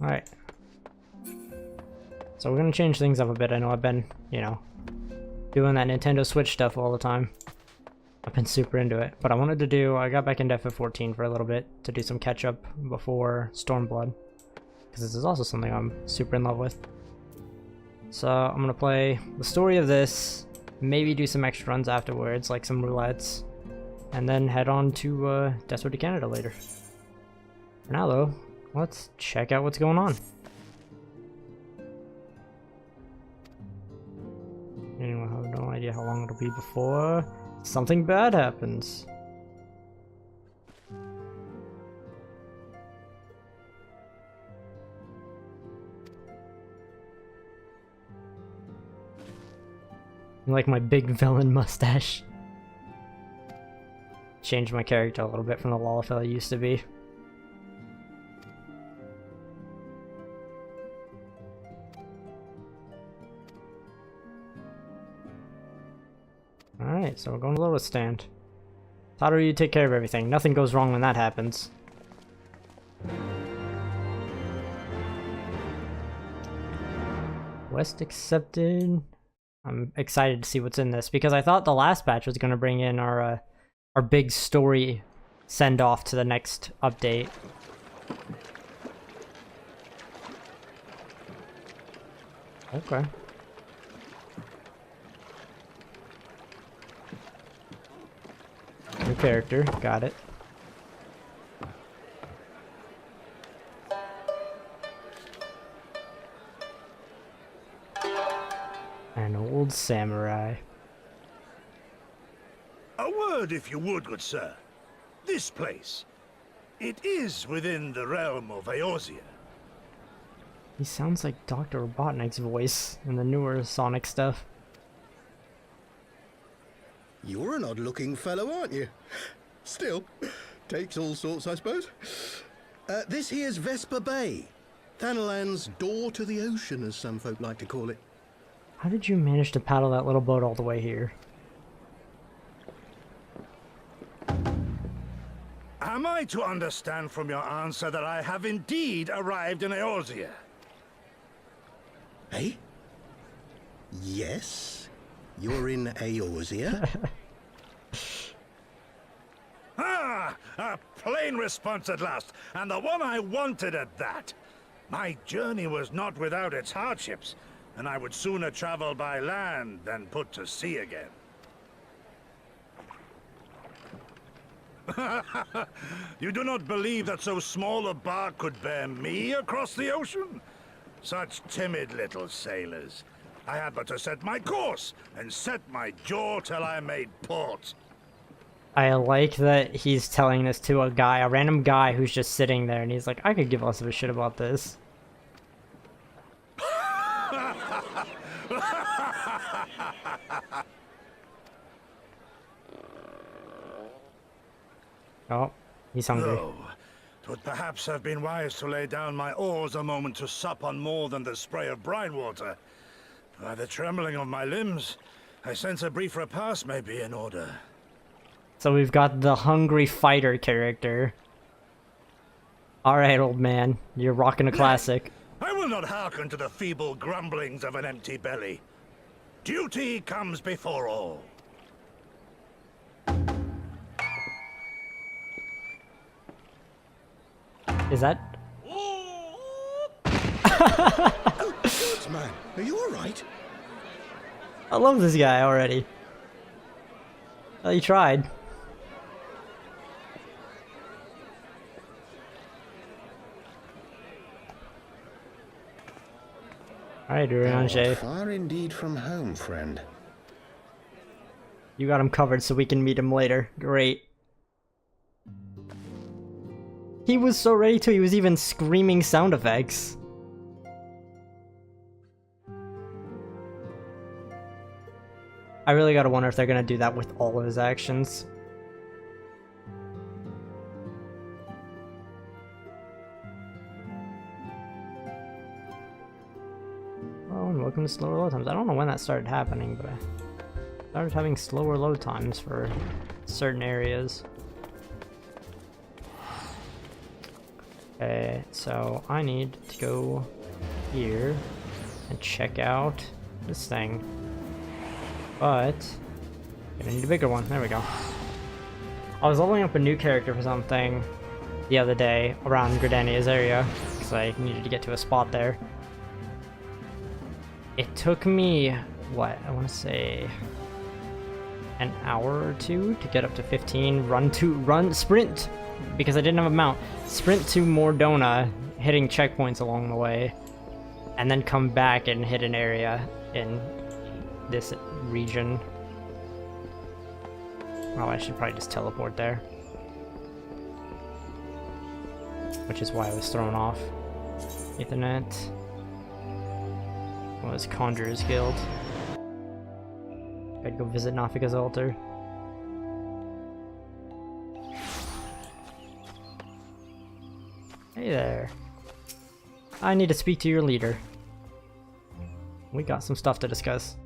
Alright. So we're gonna change things up a bit. I know I've been, you know, doing that Nintendo Switch stuff all the time. I've been super into it. But I got back into FF14 for a little bit to do some catch up before Stormblood. Because this is also something I'm super in love with. So I'm gonna play the story of this, maybe do some extra runs afterwards, like some roulettes, and then head on to Deathward to Canada later. For now though, let's check out what's going on. Anyway, I have no idea how long it'll be before something bad happens. I like my big villain mustache. Changed my character a little bit from the Lalafell I used to be. Alright, so we're going to Lotus Stand. How do you take care of everything? Nothing goes wrong when that happens. Quest accepted. I'm excited to see what's in this because I thought the last batch was going to bring in our big story send-off to the next update. Okay. New character, got it. An old samurai. A word, if you would, good sir. This place, it is within the realm of Eorzea. He sounds like Dr. Robotnik's voice in the newer Sonic stuff. You're an odd-looking fellow, aren't you? Still, takes all sorts, I suppose. This here's Vesper Bay. Thanalan's door to the ocean, as some folk like to call it. How did you manage to paddle that little boat all the way here? Am I to understand from your answer that I have indeed arrived in Eorzea? Eh? Yes, you're in Eorzea. Ah! A plain response at last, and the one I wanted at that. My journey was not without its hardships, and I would sooner travel by land than put to sea again. You do not believe that so small a bark could bear me across the ocean? Such timid little sailors. I had but to set my course and set my jaw till I made port. I like that he's telling this to a random guy who's just sitting there, and he's like, I could give less of a shit about this. Oh, he's hungry. Though, 'twould perhaps have been wise to lay down my oars a moment to sup on more than the spray of brine water. By the trembling of my limbs, I sense a brief repast may be in order. So we've got the hungry fighter character. Alright, old man. You're rocking a classic. I will not hearken to the feeble grumblings of an empty belly. Duty comes before all. Is that... Oh, good man. Are you all right? I love this guy already. Well, he tried. Alright, Urianger. Far indeed from home, friend. You got him covered so we can meet him later. Great. He was so ready to, he was even screaming sound effects. I really gotta wonder if they're gonna do that with all of his actions. Oh, and welcome to slower load times. I don't know when that started happening, but I started having slower load times for certain areas. Okay, so I need to go here and check out this thing. But I need a bigger one. There we go. I was leveling up a new character for something the other day around Gridania's area because I needed to get to a spot there. It took me, what, I want to say an hour or two to get up to 15. Sprint, because I didn't have a mount. Sprint to Mordona, hitting checkpoints along the way, and then come back and hit an area in this region. Oh, I should probably just teleport there. Which is why I was thrown off. Ethernet. Was Conjurer's Guild. I'd go visit Nafika's altar. Hey there. I need to speak to your leader. We got some stuff to discuss.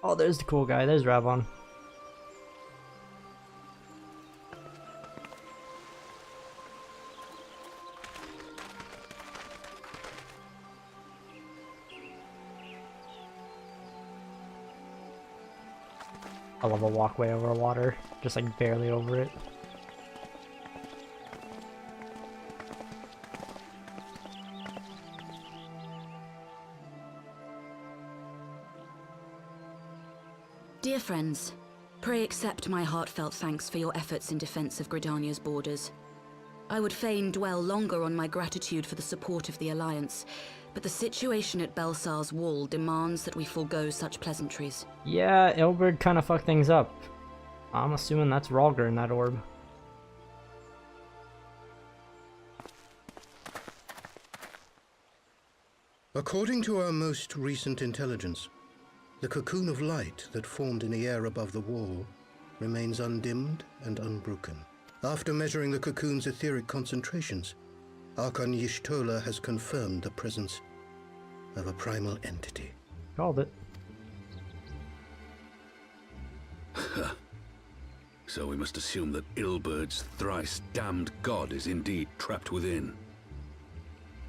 Oh, there's the cool guy. There's Ravon. I love a walkway over water, just like barely over it. Dear friends, pray accept my heartfelt thanks for your efforts in defense of Gridania's borders. I would fain dwell longer on my gratitude for the support of the Alliance, but the situation at Belsar's Wall demands that we forego such pleasantries. Yeah, Ilberd kind of fucked things up. I'm assuming that's rhalghr in that orb. According to our most recent intelligence, the cocoon of light that formed in the air above the wall remains undimmed and unbroken. After measuring the cocoon's etheric concentrations, Archon Y'shtola has confirmed the presence of a primal entity. Called it. So we must assume that Ilberd's thrice damned god is indeed trapped within.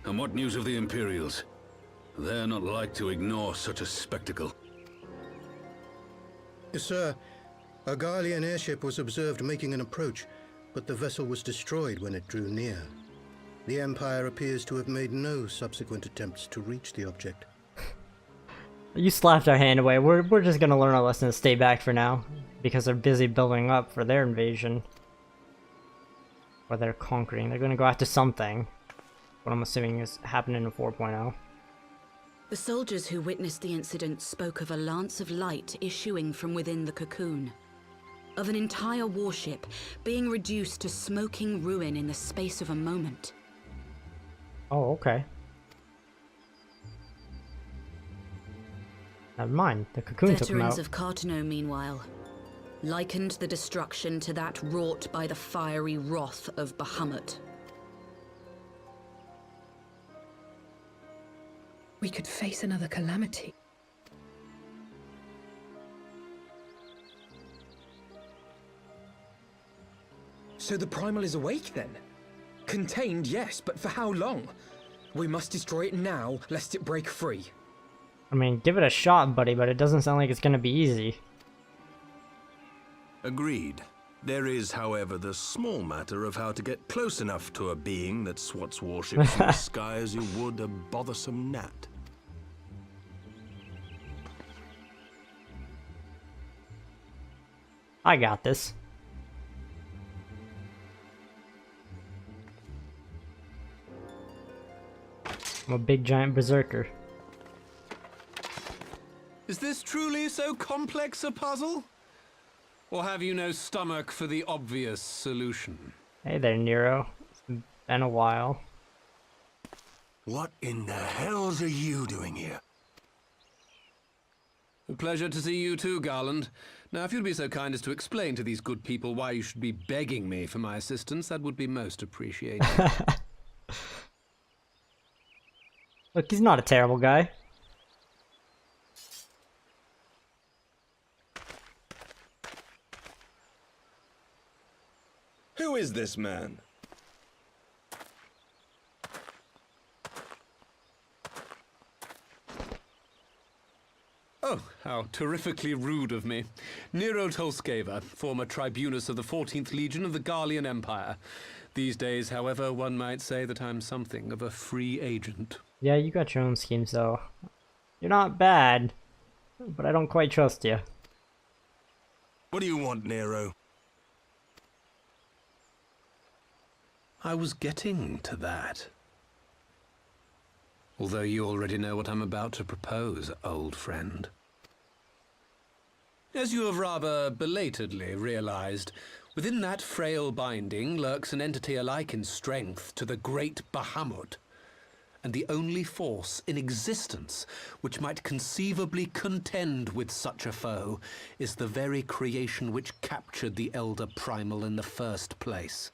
And what news of the Imperials? They're not like to ignore such a spectacle. Sir, a Garlean airship was observed making an approach, but the vessel was destroyed when it drew near. The Empire appears to have made no subsequent attempts to reach the object. You slapped our hand away. We're just gonna learn our lesson and stay back for now, because they're busy building up for their invasion. Or they're conquering. They're gonna go after something. What I'm assuming is happening in 4.0. The soldiers who witnessed the incident spoke of a lance of light issuing from within the cocoon. Of an entire warship being reduced to smoking ruin in the space of a moment. Oh, okay. Never mind, the cocoon took him out. Veterans of Cartano, meanwhile, likened the destruction to that wrought by the fiery wrath of Bahamut. We could face another calamity. So the Primal is awake then? Contained, yes, but for how long? We must destroy it now, lest it break free. I mean, give it a shot, buddy, but it doesn't sound like it's gonna be easy. Agreed. There is, however, the small matter of how to get close enough to a being that swats warships in the sky as you would a bothersome gnat. I got this. I'm a big giant berserker. Is this truly so complex a puzzle? Or have you no stomach for the obvious solution? Hey there, Nero. It's been a while. What in the hells are you doing here? A pleasure to see you too, Garland. Now, if you'd be so kind as to explain to these good people why you should be begging me for my assistance, that would be most appreciated. Look, he's not a terrible guy. Who is this man? Oh, how terrifically rude of me. Nero Tolskeva, former tribunus of the 14th Legion of the Garlean Empire. These days, however, one might say that I'm something of a free agent. Yeah, you got your own schemes, though. You're not bad, but I don't quite trust you. What do you want, Nero? I was getting to that. Although you already know what I'm about to propose, old friend. As you have rather belatedly realized, within that frail binding lurks an entity alike in strength to the great Bahamut, and the only force in existence which might conceivably contend with such a foe is the very creation which captured the Elder Primal in the first place.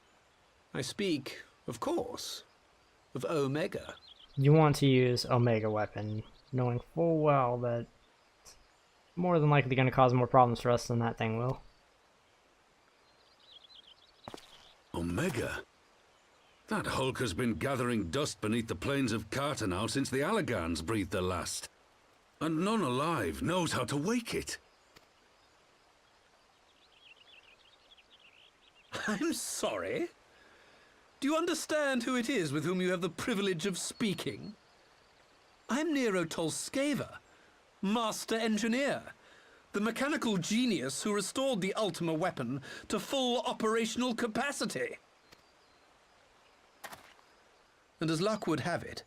I speak, of course, of Omega. You want to use Omega weapon, knowing full well that it's more than likely going to cause more problems for us than that thing will. Omega? That hulk has been gathering dust beneath the plains of Cartanau since the Allagans breathed their last. And none alive knows how to wake it. I'm sorry? Do you understand who it is with whom you have the privilege of speaking? I'm Nero Tolskeva, Master Engineer, the mechanical genius who restored the Ultima weapon to full operational capacity. And as luck would have it,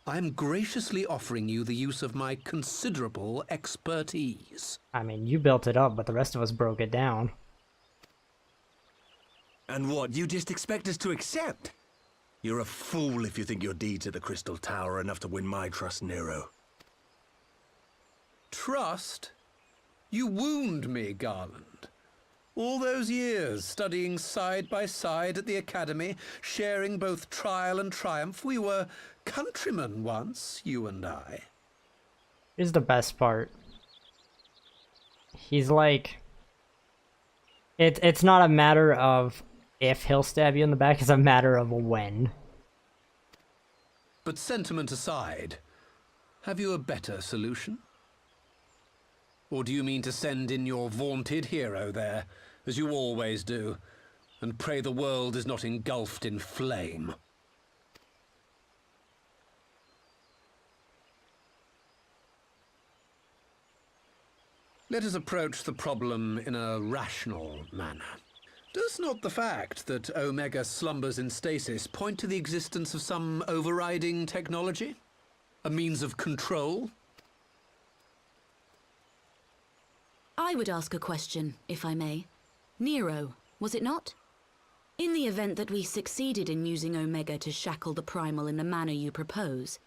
I'm graciously offering you the use of my considerable expertise. I mean, you built it up, but the rest of us broke it down. And what, you just expect us to accept? You're a fool if you think your deeds at the Crystal Tower are enough to win my trust, Nero. Trust? You wound me, Garland. All those years, studying side by side at the Academy, sharing both trial and triumph, we were countrymen once, you and I. Here's the best part. He's like... It's not a matter of if he'll stab you in the back, it's a matter of when. But sentiment aside, have you a better solution? Or do you mean to send in your vaunted hero there, as you always do, and pray the world is not engulfed in flame? Let us approach the problem in a rational manner. Does not the fact that Omega slumbers in stasis point to the existence of some overriding technology? A means of control? I would ask a question, if I may. Nero, was it not? In the event that we succeeded in using Omega to shackle the Primal in the manner you propose,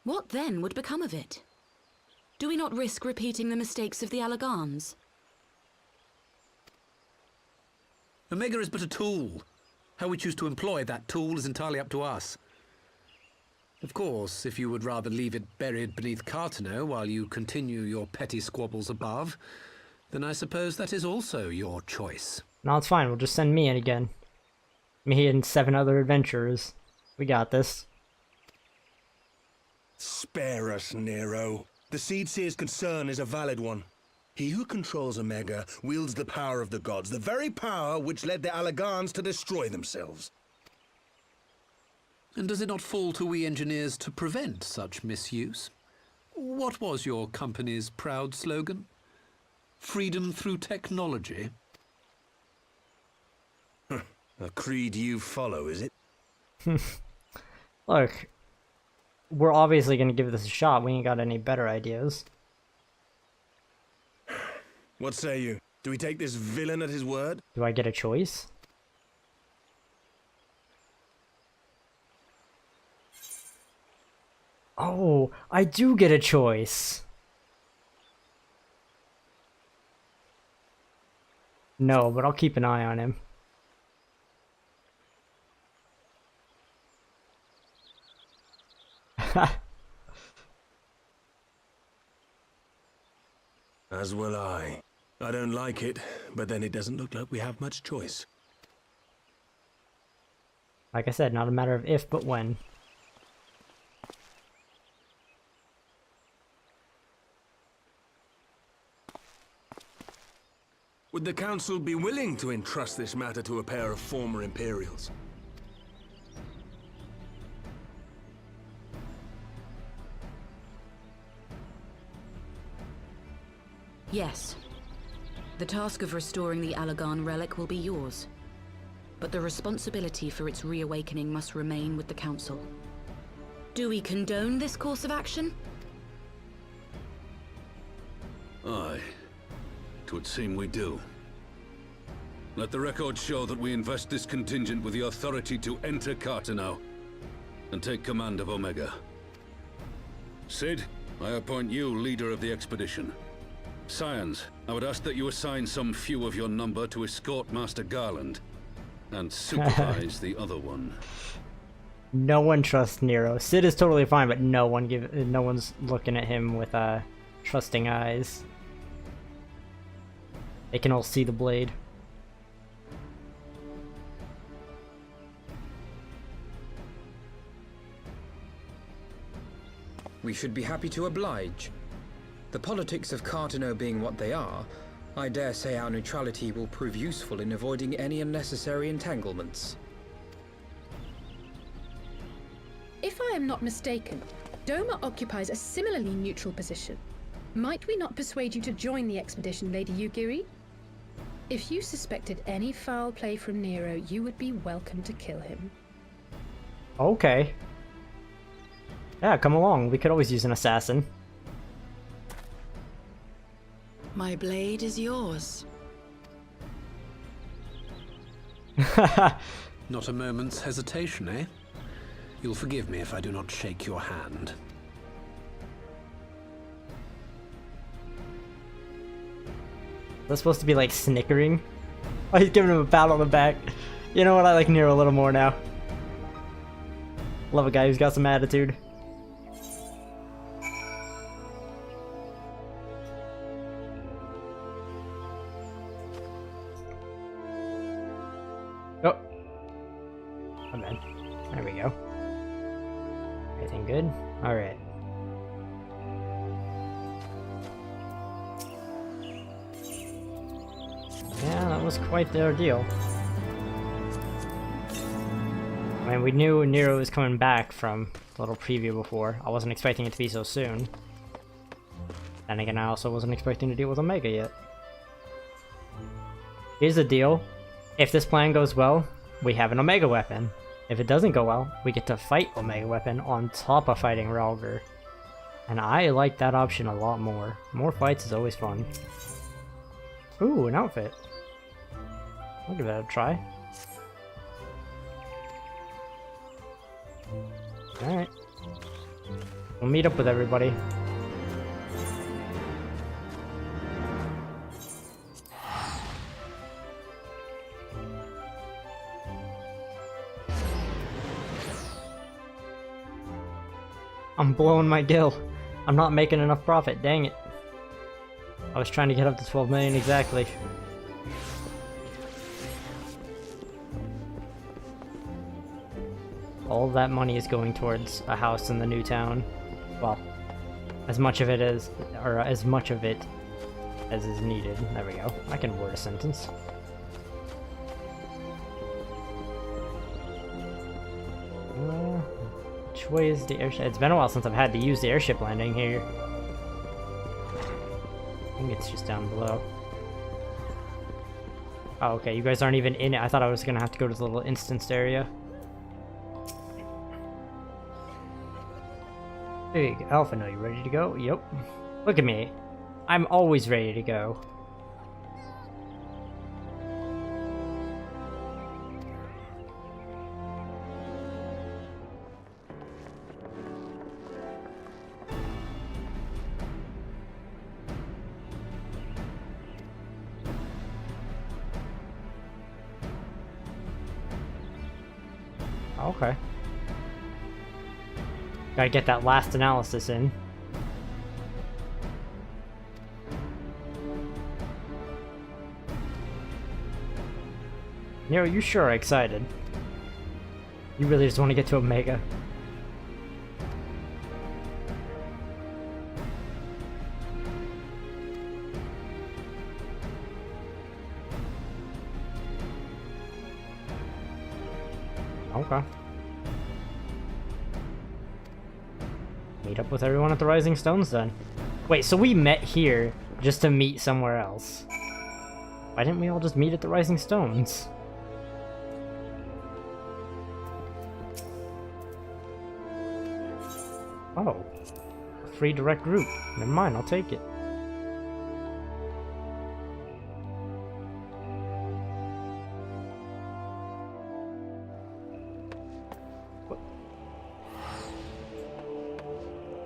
what then would become of it? Do we not risk repeating the mistakes of the Allagans? Omega is but a tool. How we choose to employ that tool is entirely up to us. Of course, if you would rather leave it buried beneath Cartanau while you continue your petty squabbles above, then I suppose that is also your choice. No, it's fine, we'll just send me in again. Me and 7 other adventurers. We got this. Spare us, Nero. The Seedseer's concern is a valid one. He who controls Omega wields the power of the gods, the very power which led the Allagans to destroy themselves. And does it not fall to we engineers to prevent such misuse? What was your company's proud slogan? Freedom through technology? A creed you follow, is it? Look, we're obviously gonna give this a shot. We ain't got any better ideas. What say you? Do we take this villain at his word? Do I get a choice? Oh, I do get a choice. No, but I'll keep an eye on him. As will I. I don't like it, but then it doesn't look like we have much choice. Like I said, not a matter of if, but when. Would the Council be willing to entrust this matter to a pair of former Imperials? Yes. The task of restoring the Allagan relic will be yours. But the responsibility for its reawakening must remain with the Council. Do we condone this course of action? Aye. 'Twould seem we do. Let the record show that we invest this contingent with the authority to enter Carteneau and take command of Omega. Sid, I appoint you leader of the expedition. Scions, I would ask that you assign some few of your number to escort Master Garland and supervise the other one. No one trusts Nero. Sid is totally fine, but no one's looking at him with trusting eyes. They can all see the blade. We should be happy to oblige. The politics of Carteneau being what they are, I dare say our neutrality will prove useful in avoiding any unnecessary entanglements. If I am not mistaken, Doma occupies a similarly neutral position. Might we not persuade you to join the expedition, Lady Yugiri? If you suspected any foul play from Nero, you would be welcome to kill him. Okay. Yeah, come along. We could always use an assassin. My blade is yours. Not a moment's hesitation, eh? You'll forgive me if I do not shake your hand. That's supposed to be like snickering. Oh, he's giving him a pat on the back. You know what? I like Nero a little more now. Love a guy who's got some attitude. Oh. I'm in. There we go. Everything good? Alright. Yeah, that was quite the ordeal. I mean, we knew Nero was coming back from the little preview before. I wasn't expecting it to be so soon. Then again, I also wasn't expecting to deal with Omega yet. Here's the deal. If this plan goes well, we have an Omega weapon. If it doesn't go well, we get to fight Omega weapon on top of fighting rhalghr. And I like that option a lot more. More fights is always fun. Ooh, an outfit. I'll give that a try. Alright. We'll meet up with everybody. I'm blowing my gill. I'm not making enough profit, dang it. I was trying to get up to 12 million exactly. All that money is going towards a house in the new town. Well, as much of it as is needed. There we go. I can word a sentence. Which way is the airship? It's been a while since I've had to use the airship landing here. I think it's just down below. Oh, okay, you guys aren't even in it. I thought I was gonna have to go to the little instanced area. Big Alpha, are you ready to go? Yep. Look at me. I'm always ready to go. Okay. Gotta get that last analysis in. Nero, you sure are excited. You really just want to get to Omega. Okay. Meet up with everyone at the Rising Stones then. Wait, so we met here just to meet somewhere else. Why didn't we all just meet at the Rising Stones? Oh. A free direct route. Never mind, I'll take it.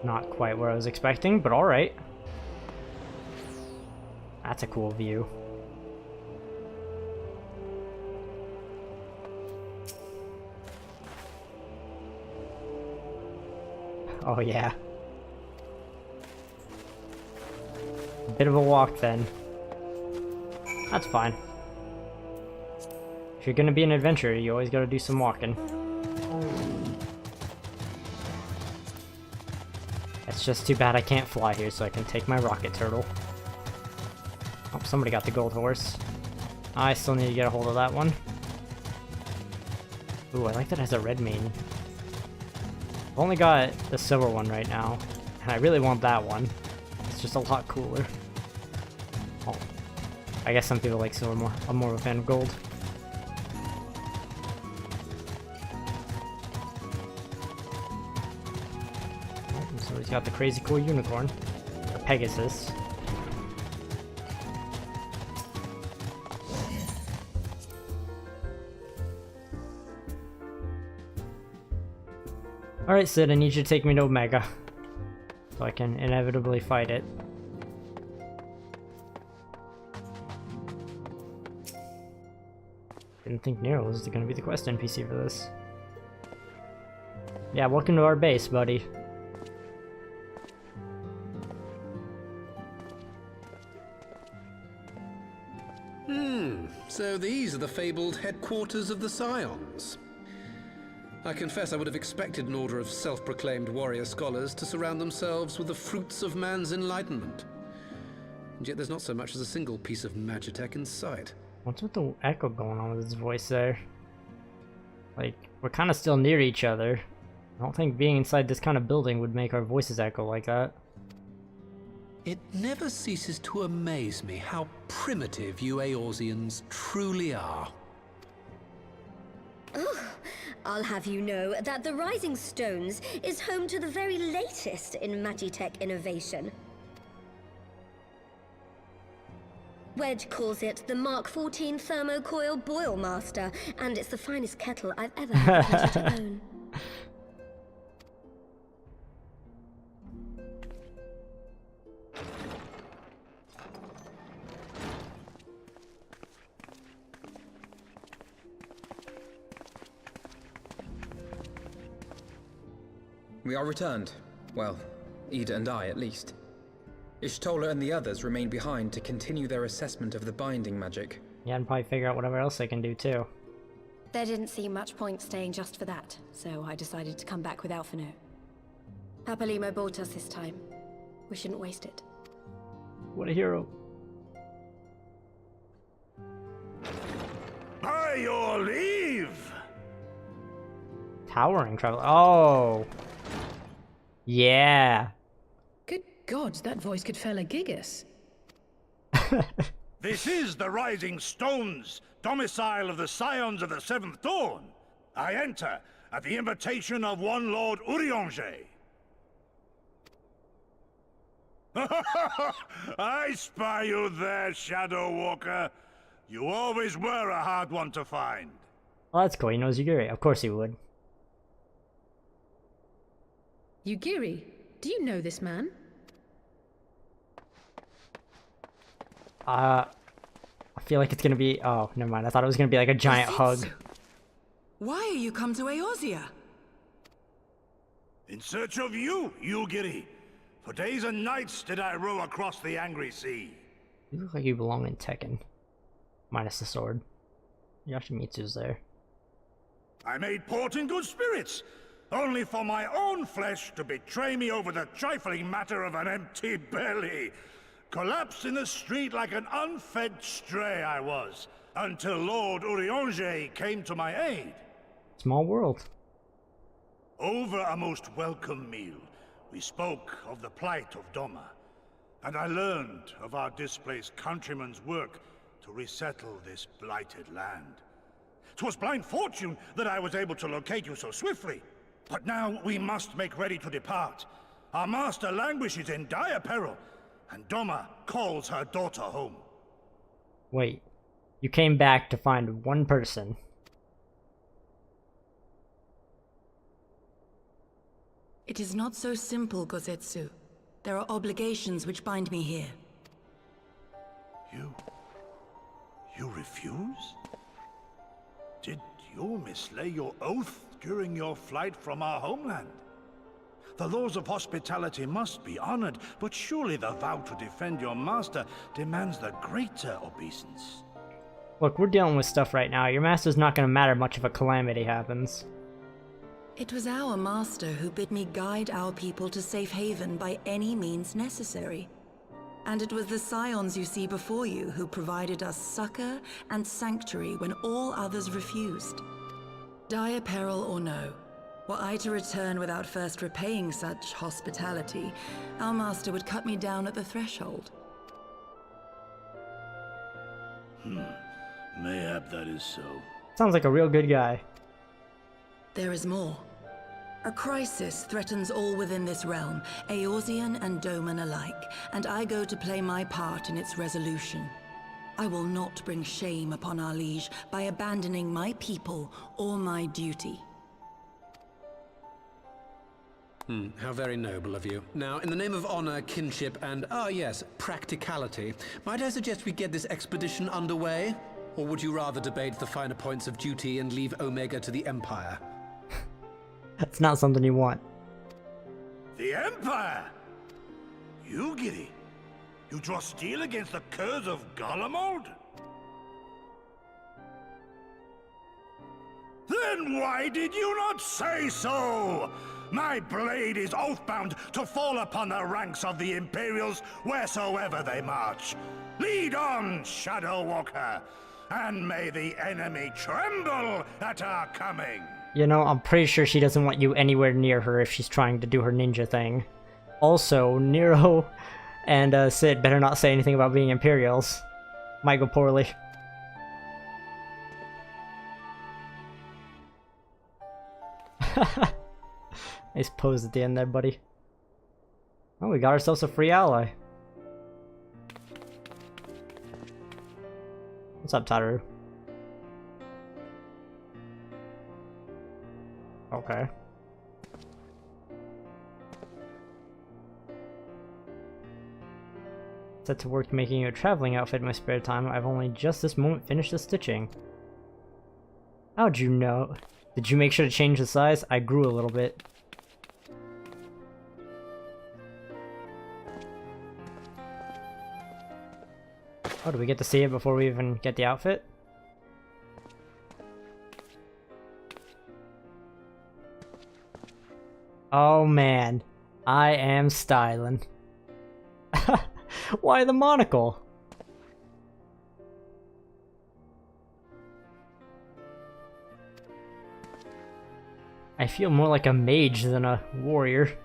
Not quite where I was expecting, but alright. That's a cool view. Oh yeah. A bit of a walk then. That's fine. If you're gonna be an adventurer, you always gotta do some walking. It's just too bad I can't fly here, so I can take my rocket turtle. Oh, somebody got the gold horse. I still need to get a hold of that one. Ooh, I like that it has a red mane. I've only got the silver one right now, and I really want that one. It's just a lot cooler. Oh, I guess some people like silver more. I'm more of a fan of gold. So he's got the crazy cool unicorn, or Pegasus. Alright, Sid, I need you to take me to Omega, so I can inevitably fight it. Didn't think Nero was gonna be the quest NPC for this. Yeah, welcome to our base, buddy. So these are the fabled headquarters of the Scions. I confess I would have expected an order of self-proclaimed warrior scholars to surround themselves with the fruits of man's enlightenment. And yet there's not so much as a single piece of magitech in sight. What's with the echo going on with his voice there? Like, we're kind of still near each other. I don't think being inside this kind of building would make our voices echo like that. It never ceases to amaze me how primitive you Eorzeans truly are. Oh, I'll have you know that the Rising Stones is home to the very latest in magitech innovation. Wedge calls it the Mark XIV Thermocoil Boil Master, and it's the finest kettle I've ever had the pleasure to own. We are returned. Well, Ida and I, at least. Ishtola and the others remain behind to continue their assessment of the binding magic. Yeah, and probably figure out whatever else they can do, too. There didn't seem much point staying just for that, so I decided to come back with Alphino. Papalimo bought us this time. We shouldn't waste it. What a hero. By your leave! Towering travel. Oh! Yeah! Good gods, that voice could fell a gigas. This is the Rising Stones, domicile of the Scions of the Seventh Dawn. I enter at the invitation of one Lord Urianger. I spy you there, Shadow Walker. You always were a hard one to find. Well, that's cool. He knows Yugiri. Of course he would. Yugiri, do you know this man? I feel like it's gonna be... Oh, never mind. I thought it was gonna be like a giant hug. Why are you come to Eorzea? In search of you, Yugiri. For days and nights did I row across the angry sea. You look like you belong in Tekken. Minus the sword. Yoshimitsu's there. I made port in good spirits, only for my own flesh to betray me over the trifling matter of an empty belly. Collapsed in the street like an unfed stray I was, until Lord Urianger came to my aid. Small world. Over a most welcome meal, we spoke of the plight of Doma, and I learned of our displaced countrymen's work to resettle this blighted land. 'Twas blind fortune that I was able to locate you so swiftly, but now we must make ready to depart. Our master languishes in dire peril, and Doma calls her daughter home. Wait, you came back to find one person. It is not so simple, Gozetsu. There are obligations which bind me here. You refuse? Did you mislay your oath during your flight from our homeland? The laws of hospitality must be honored, but surely the vow to defend your master demands the greater obeisance. Look, we're dealing with stuff right now. Your master's not gonna matter much if a calamity happens. It was our master who bid me guide our people to safe haven by any means necessary. And it was the scions you see before you who provided us succor and sanctuary when all others refused. Dire peril or no, were I to return without first repaying such hospitality, our master would cut me down at the threshold. Mayhap that is so. Sounds like a real good guy. There is more. A crisis threatens all within this realm, Eorzean and Doman alike, and I go to play my part in its resolution. I will not bring shame upon our liege by abandoning my people or my duty. How very noble of you. Now, in the name of honor, kinship, and, yes, practicality, might I suggest we get this expedition underway? Or would you rather debate the finer points of duty and leave Omega to the Empire? That's not something you want. The Empire? You, Giddy? You draw steel against the curs of Garlemald? Then why did you not say so? My blade is oath-bound to fall upon the ranks of the Imperials wheresoever they march. Lead on, Shadow Walker, and may the enemy tremble at our coming. You know, I'm pretty sure she doesn't want you anywhere near her if she's trying to do her ninja thing. Also, Nero and Sid better not say anything about being Imperials. Might go poorly. Nice pose at the end there, buddy. Oh, we got ourselves a free ally. What's up, Taru? Okay. Set to work making a traveling outfit in my spare time. I've only just this moment finished the stitching. How'd you know? Did you make sure to change the size? I grew a little bit. Oh, do we get to see it before we even get the outfit? Oh man, I am styling. Why the monocle? I feel more like a mage than a warrior.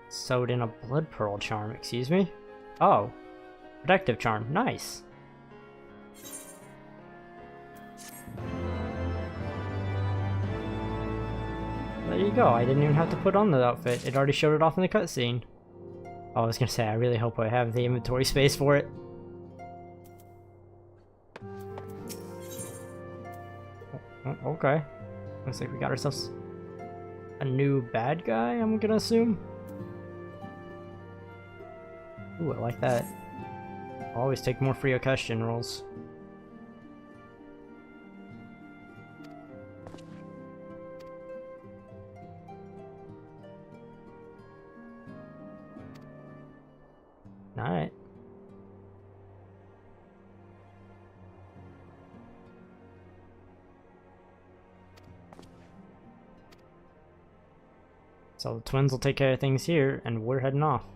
Sewed in a blood pearl charm, excuse me? Oh, protective charm, nice. There you go, I didn't even have to put on the outfit, it already showed it off in the cutscene. Oh, I was gonna say, I really hope I have the inventory space for it. Oh, okay. Looks like we got ourselves a new bad guy, I'm gonna assume. Ooh, I like that. I'll always take more free question rolls. Alright. So the twins will take care of things here, and we're heading off.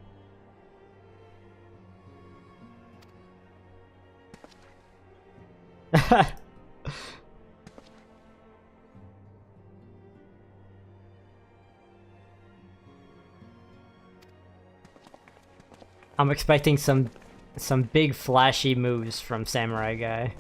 I'm expecting some big flashy moves from Samurai Guy.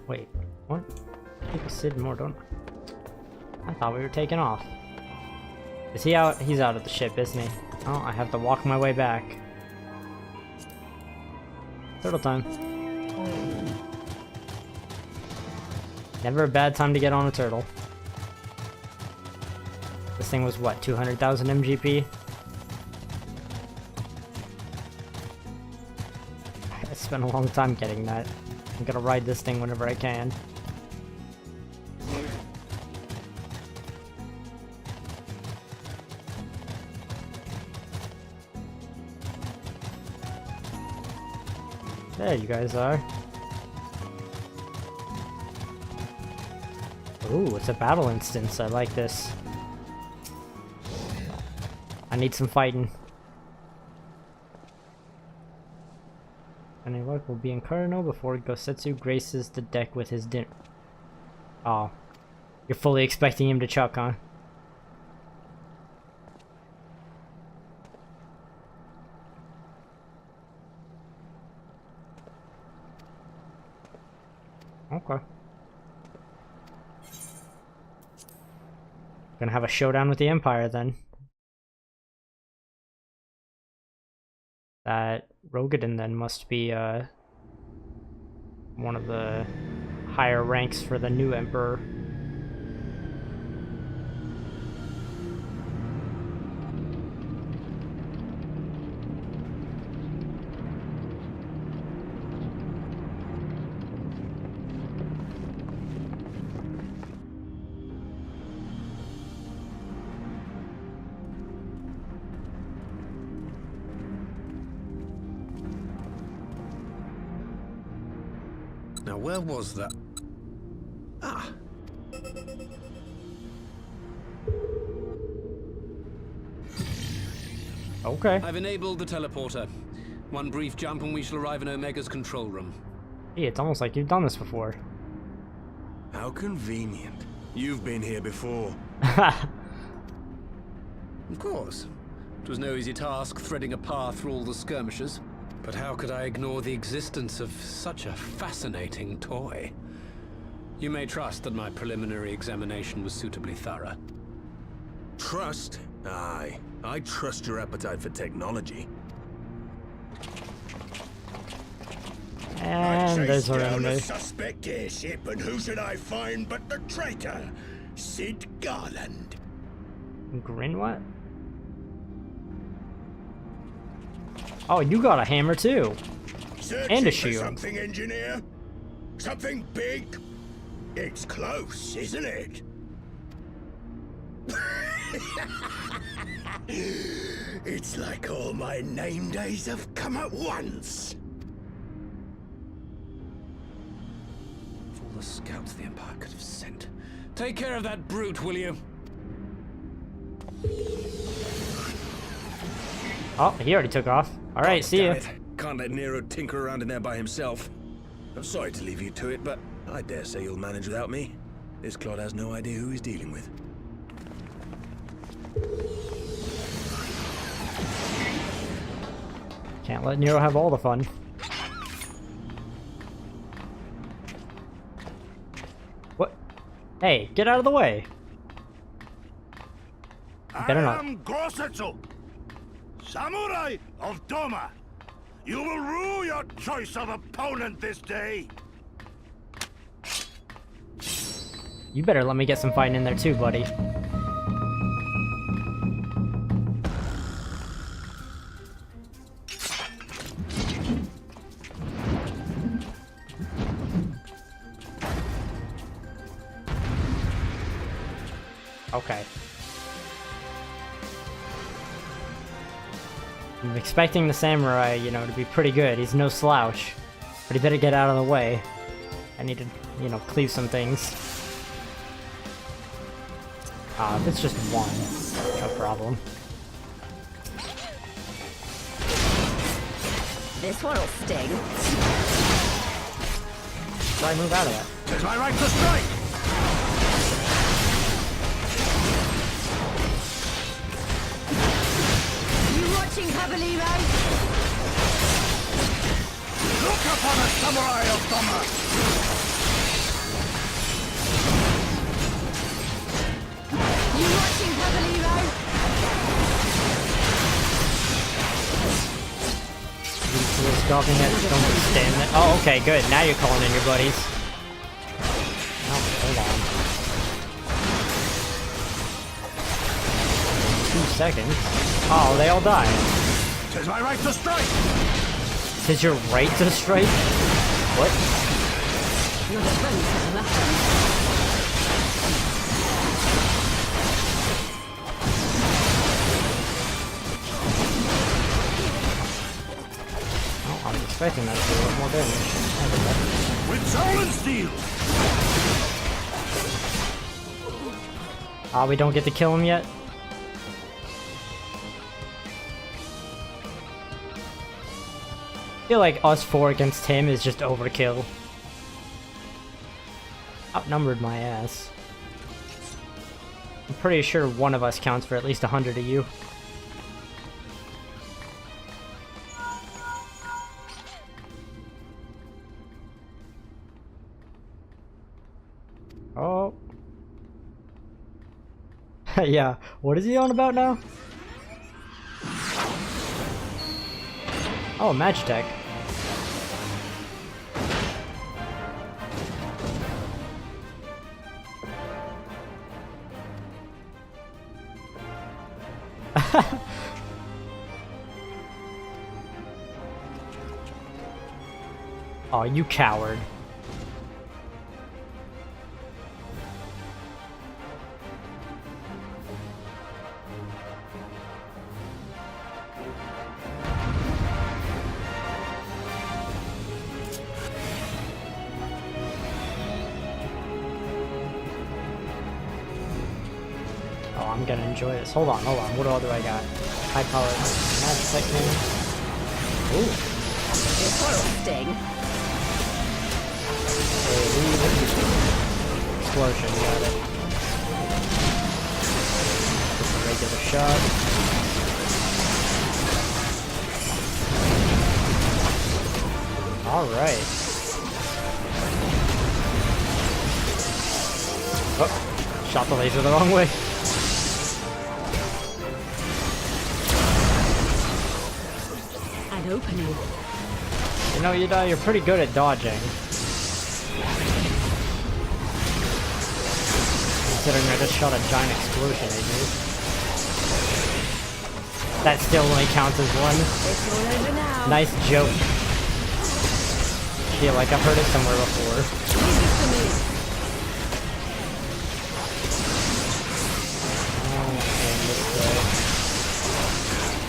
Wait, what? I think I said more, don't I? I thought we were taking off. Is he out? He's out of the ship, isn't he? Oh, I have to walk my way back. Turtle time. Never a bad time to get on a turtle. This thing was what, 200,000 MGP? I spent a long time getting that. I'm gonna ride this thing whenever I can. There you guys are. Ooh, it's a battle instance. I like this. I need some fighting. Any luck will be in Karno before Gosetsu graces the deck with his dinner. Oh. You're fully expecting him to chuck, huh? Okay. Gonna have a showdown with the Empire then. That Rogadin then must be one of the higher ranks for the new Emperor. Now, where was that? Ah! Okay. I've enabled the teleporter. One brief jump and we shall arrive in Omega's control room. Hey, it's almost like you've done this before. How convenient. You've been here before. Of course. It was no easy task threading a path through all the skirmishes. But how could I ignore the existence of such a fascinating toy? You may trust that my preliminary examination was suitably thorough. Trust? Aye. I trust your appetite for technology. And there's our down a enemy. suspect airship, and who should I find but the traitor, Sid Garland. Grin what? Oh, you got a hammer too. Searching And a for shield. something, engineer? Something big? It's close, isn't it? It's like all my name days have come at once. Of all the scouts the Empire could have sent. Take care of that brute, will you? Oh, he already took off. Alright, see ya. Damn it. Can't let Nero tinker around in there by himself. I'm sorry to leave you to it, but I dare say you'll manage without me. This clod has no idea who he's dealing with. Can't let Nero have all the fun. What? Hey, get out of the way. Better not. I am Gosetsu, Samurai of Doma. You will rue your choice of opponent this day. You better let me get some fighting in there too, buddy. Okay. I'm expecting the samurai, you know, to be pretty good. He's no slouch. But he better get out of the way. I need to, you know, cleave some things. If it's just one, no problem. This one'll sting. Try move out of that. Tis my right to strike! You watching, Habalimo? Look upon a samurai of Doma! You watching, Habalimo? These stalking heads don't stand there. Oh, okay, good. Now you're calling in your buddies. Oh, hold on. 2 seconds. Oh, they all died. Tis my right to strike! Tis your right to strike? What? Your defense is nothing. Oh, I was expecting that to do a lot more damage. With soul and steel! Ah, we don't get to kill him yet? I feel like us 4 against him is just overkill. Outnumbered my ass. I'm pretty sure one of us counts for at least 100 of you. Oh. Yeah, what is he on about now? Oh, Magitech. Oh, you coward. Oh, I'm gonna enjoy this. Hold on. What all do I got? High power magic technique. Ooh. This one'll sting. Explosion, got it. Just a regular shot. Alright. Oh, shot the laser the wrong way. An opening. You know, you're pretty good at dodging. Considering I just shot a giant explosion at you. That still only counts as one. It's all over now. Nice joke. Feel like I've heard it somewhere before. Leave it to me.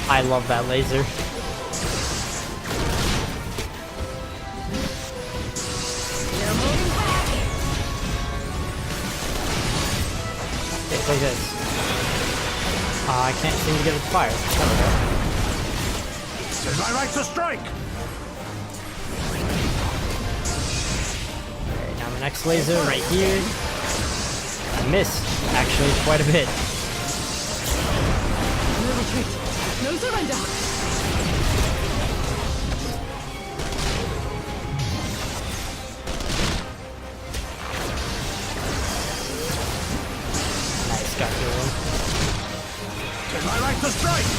I love that laser. No moving back. Okay, take this. I can't seem to get it fired. There we go. Tis my right to strike! Okay, now the next laser right here. I missed, actually, quite a bit. No retreat. No surrender. Nice, got through one. Tis my right to strike!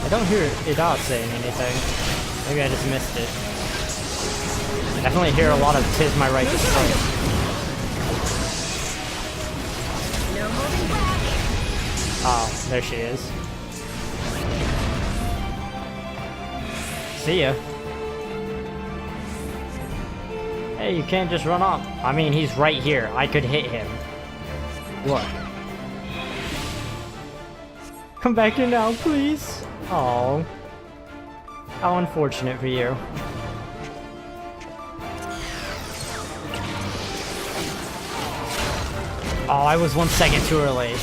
I don't hear Idat saying anything. Maybe I just missed it. I definitely hear a lot of "tis my right to strike." No moving back. Oh, there she is. See ya. Hey, you can't just run off. I mean, he's right here. I could hit him. What? Come back here now, please. Oh, how unfortunate for you. Oh, I was 1 second too early.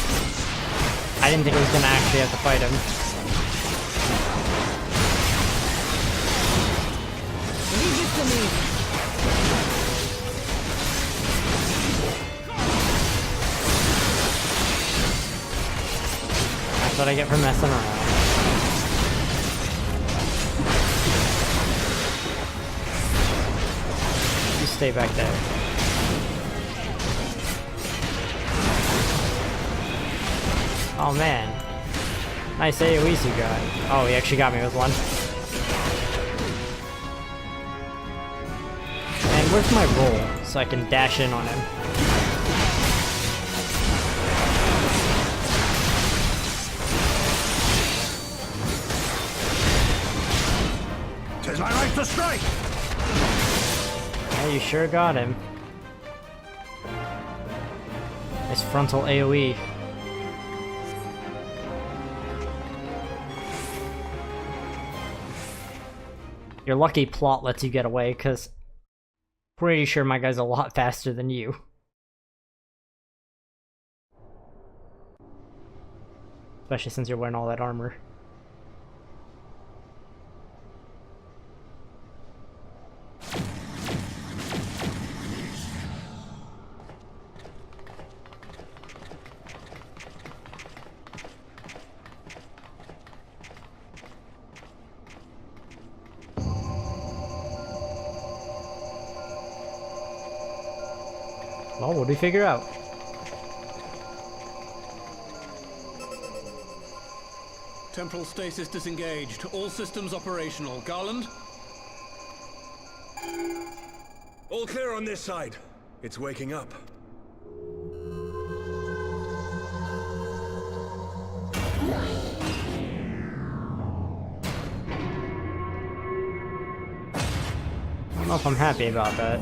I didn't think I was gonna actually have to fight him. Leave it to me. That's what I get for messing around. You stay back there. Oh man. Nice AoEs you got. Oh, he actually got me with one. And where's my roll so I can dash in on him? Tis my right to strike! Yeah, you sure got him. Nice frontal AoE. Your lucky plot lets you get away, because pretty sure my guy's a lot faster than you. Especially since you're wearing all that armor. Well, what do we figure out? Temporal stasis disengaged. All systems operational. Garland? All clear on this side. It's waking up. I don't know if I'm happy about that.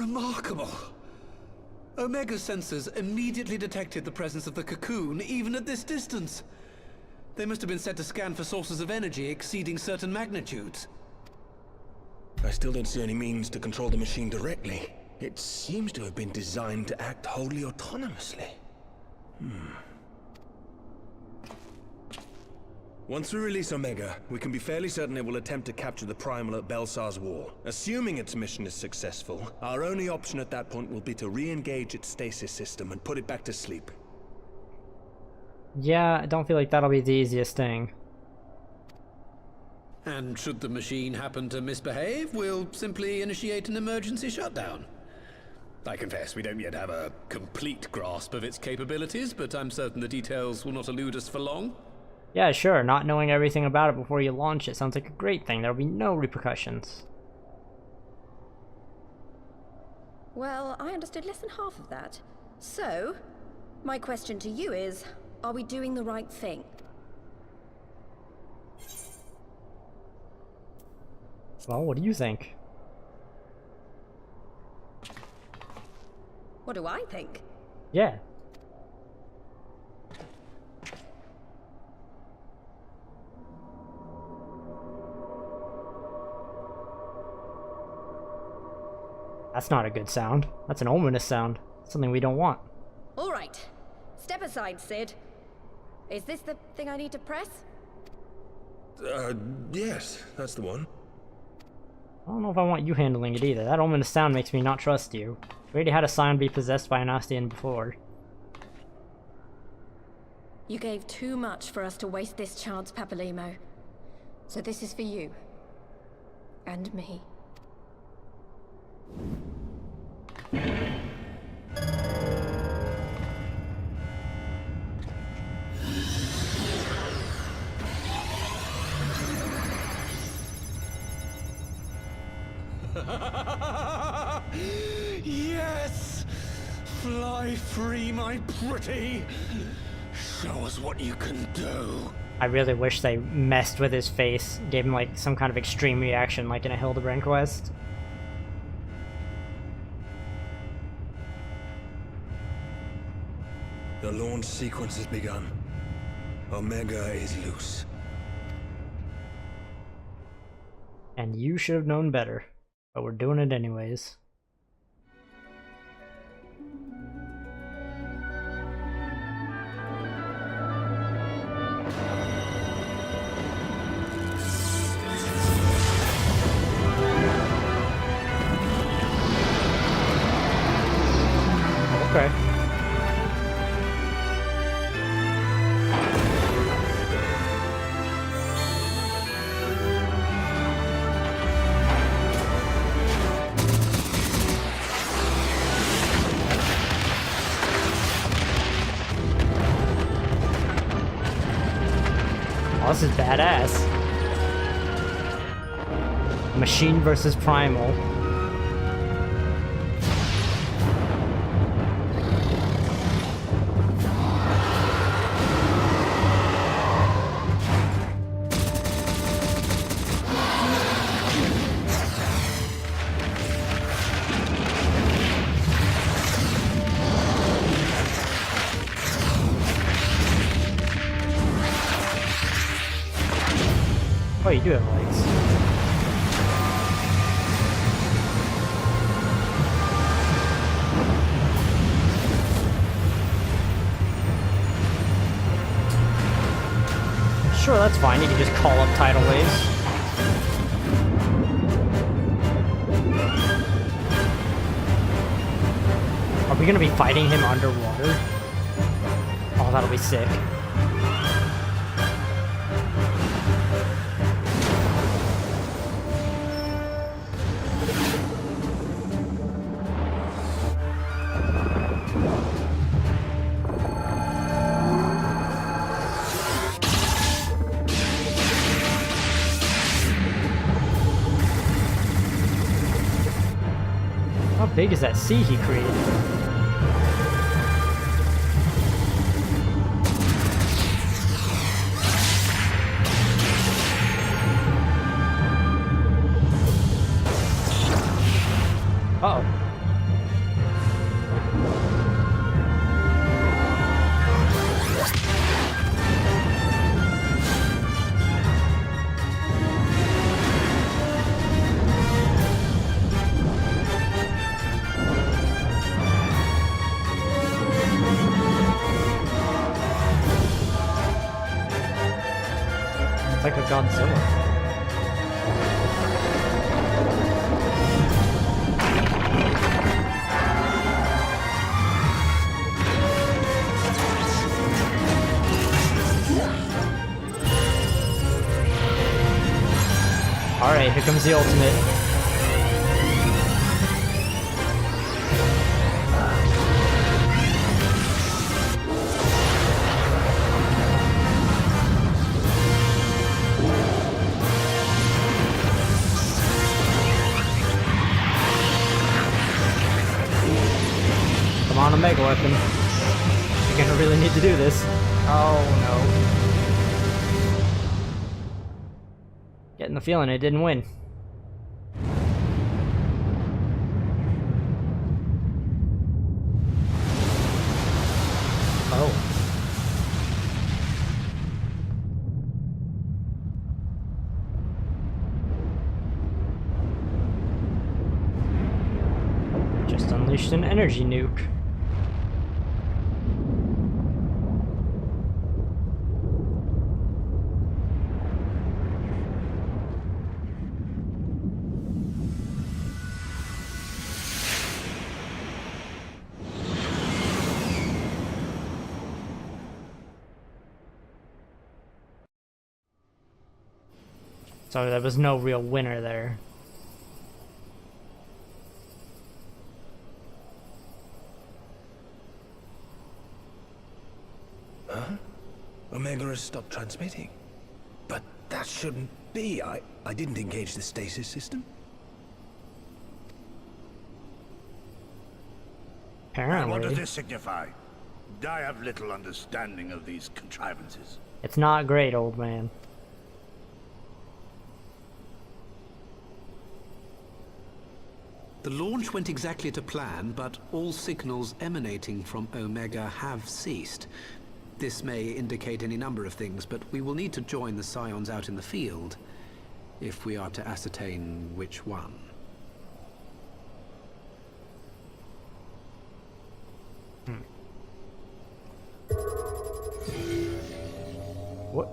Remarkable. Omega sensors immediately detected the presence of the cocoon, even at this distance. They must have been set to scan for sources of energy exceeding certain magnitudes. I still don't see any means to control the machine directly. It seems to have been designed to act wholly autonomously. Once we release Omega, we can be fairly certain it will attempt to capture the Primal at Belsar's Wall. Assuming its mission is successful, our only option at that point will be to re-engage its stasis system and put it back to sleep. Yeah, I don't feel like that'll be the easiest thing. And should the machine happen to misbehave, we'll simply initiate an emergency shutdown. I confess, we don't yet have a complete grasp of its capabilities, but I'm certain the details will not elude us for long. Yeah, sure, not knowing everything about it before you launch it sounds like a great thing. There'll be no repercussions. Well, I understood less than half of that. So, my question to you is, are we doing the right thing? Well, what do you think? What do I think? Yeah. That's not a good sound. That's an ominous sound. Something we don't want. All right. Step aside, Sid. Is this the thing I need to press? Yes, that's the one. I don't know if I want you handling it either. That ominous sound makes me not trust you. We already had a Scion be possessed by an Ostian before. You gave too much for us to waste this chance, Papalimo. So this is for you. And me. Yes! Fly free, my pretty! Show us what you can do. I really wish they messed with his face, gave him like some kind of extreme reaction like in a Hildebrand quest. The launch sequence has begun. Omega is loose. And you should have known better, but we're doing it anyways. Okay. Oh, this is badass. Machine versus Primal. Oh, you do have legs. Sure, that's fine. You can just call up tidal waves. Are we gonna be fighting him underwater? Oh, that'll be sick. How big is that sea he created? Uh-oh. It's like a Godzilla. Alright, here comes the ultimate. Come on, a mega weapon. You're gonna really need to do this. Oh no. Getting the feeling it didn't win. Oh. Just unleashed an energy nuke. So there was no real winner there. Huh? Omega has stopped transmitting. But that shouldn't be. I didn't engage the stasis system. And what does Apparently. this signify? I have little understanding of these contrivances. It's not great, old man. The launch went exactly to plan, but all signals emanating from Omega have ceased. This may indicate any number of things, but we will need to join the Scions out in the field if we are to ascertain which one. What?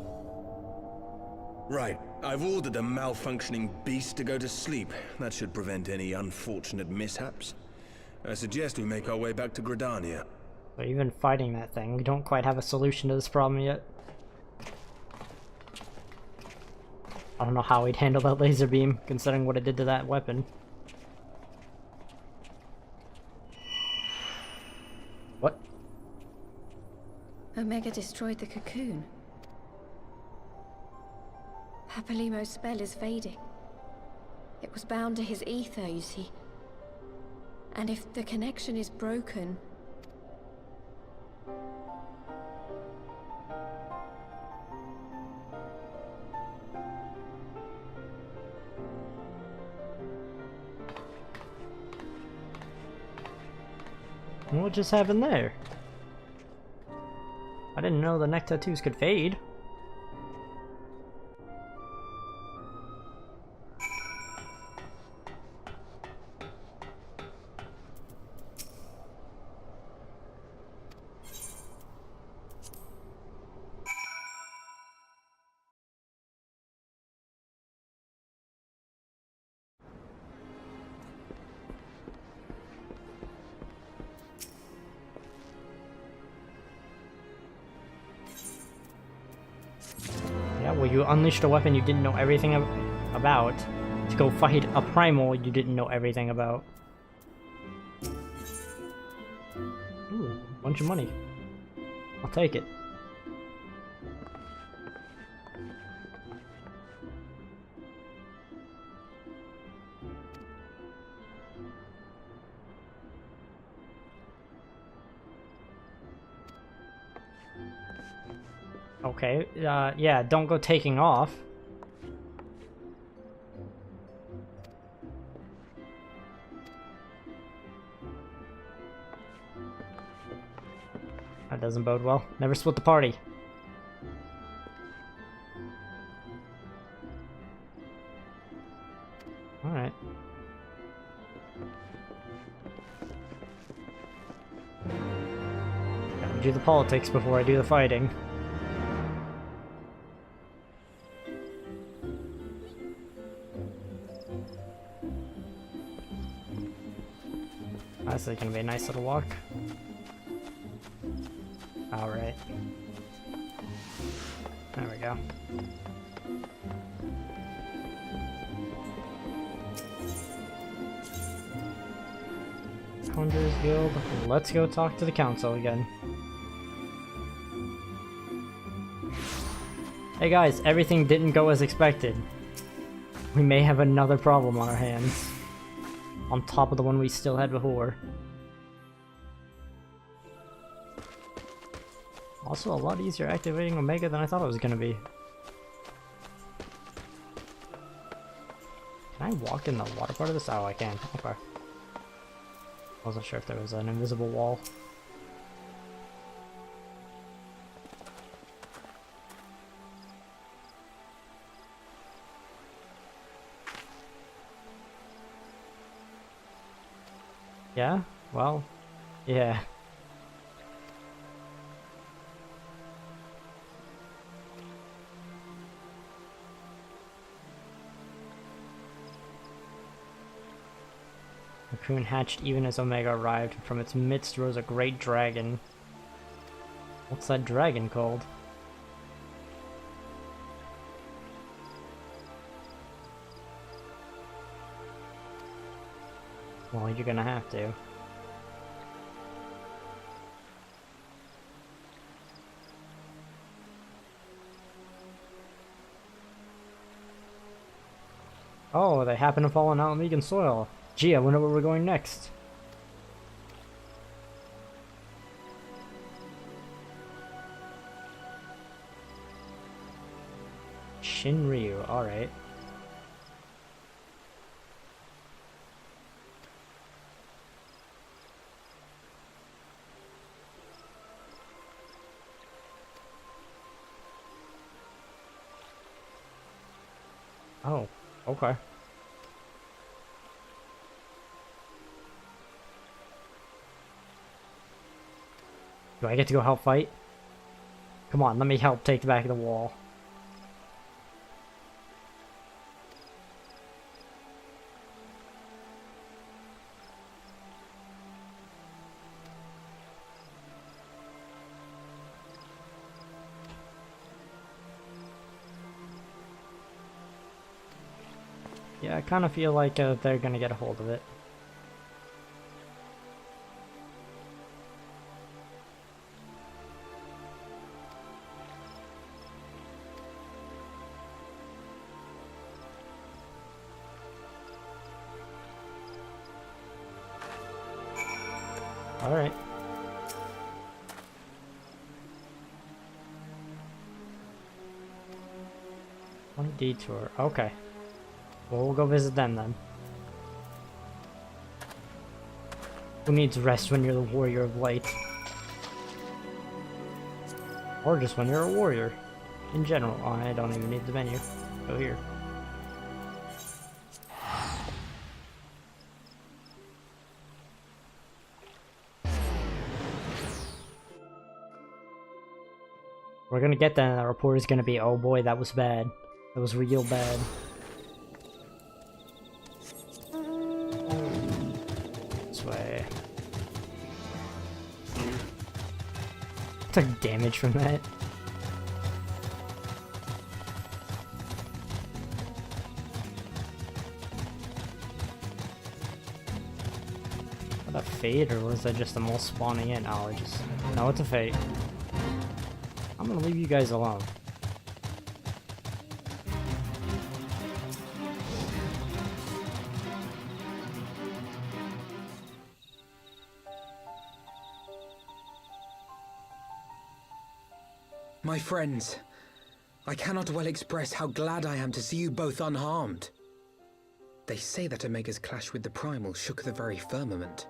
Right. I've ordered a malfunctioning beast to go to sleep. That should prevent any unfortunate mishaps. I suggest we make our way back to Gridania. But even fighting that thing, we don't quite have a solution to this problem yet. I don't know how he'd handle that laser beam, considering what it did to that weapon. What? Omega destroyed the cocoon. Papalimo's spell is fading. It was bound to his ether, you see. And if the connection is broken... What just happened there? I didn't know the neck tattoos could fade. Yeah, well, you unleashed a weapon you didn't know everything about to go fight a primal you didn't know everything about. Ooh, bunch of money. I'll take it. Okay, yeah, don't go taking off. That doesn't bode well. Never split the party. Alright. Gotta do the politics before I do the fighting. That's gonna be a nice little walk. Alright. There we go. Conjurer's Guild. Let's go talk to the council again. Hey guys, everything didn't go as expected. We may have another problem on our hands. On top of the one we still had before. Also a lot easier activating Omega than I thought it was gonna be. Can I walk in the water part of this? Oh, I can. Okay. Wasn't sure if there was an invisible wall. Yeah? Well, yeah. Cocoon hatched even as Omega arrived. From its midst rose a great dragon. What's that dragon called? Well, you're gonna have to. Oh, they happen to fall on Alamegan soil. Gee, I wonder where we're going next. Shinryu, alright. Oh, okay. Do I get to go help fight? Come on, let me help take back the wall. Yeah, I kind of feel like they're gonna get a hold of it. Alright. One detour. Okay. Well, we'll go visit them then. Who needs rest when you're the warrior of light? Or just when you're a warrior. In general. Oh, I don't even need the menu. Go here. We're gonna get that and the report is gonna be, oh boy, that was bad. That was real bad. This way. Took damage from that. Was that a fade or was that just them all spawning in? Oh, no, it's a fade. I'm gonna leave you guys alone. My friends, I cannot well express how glad I am to see you both unharmed. They say that Omega's clash with the Primal shook the very firmament.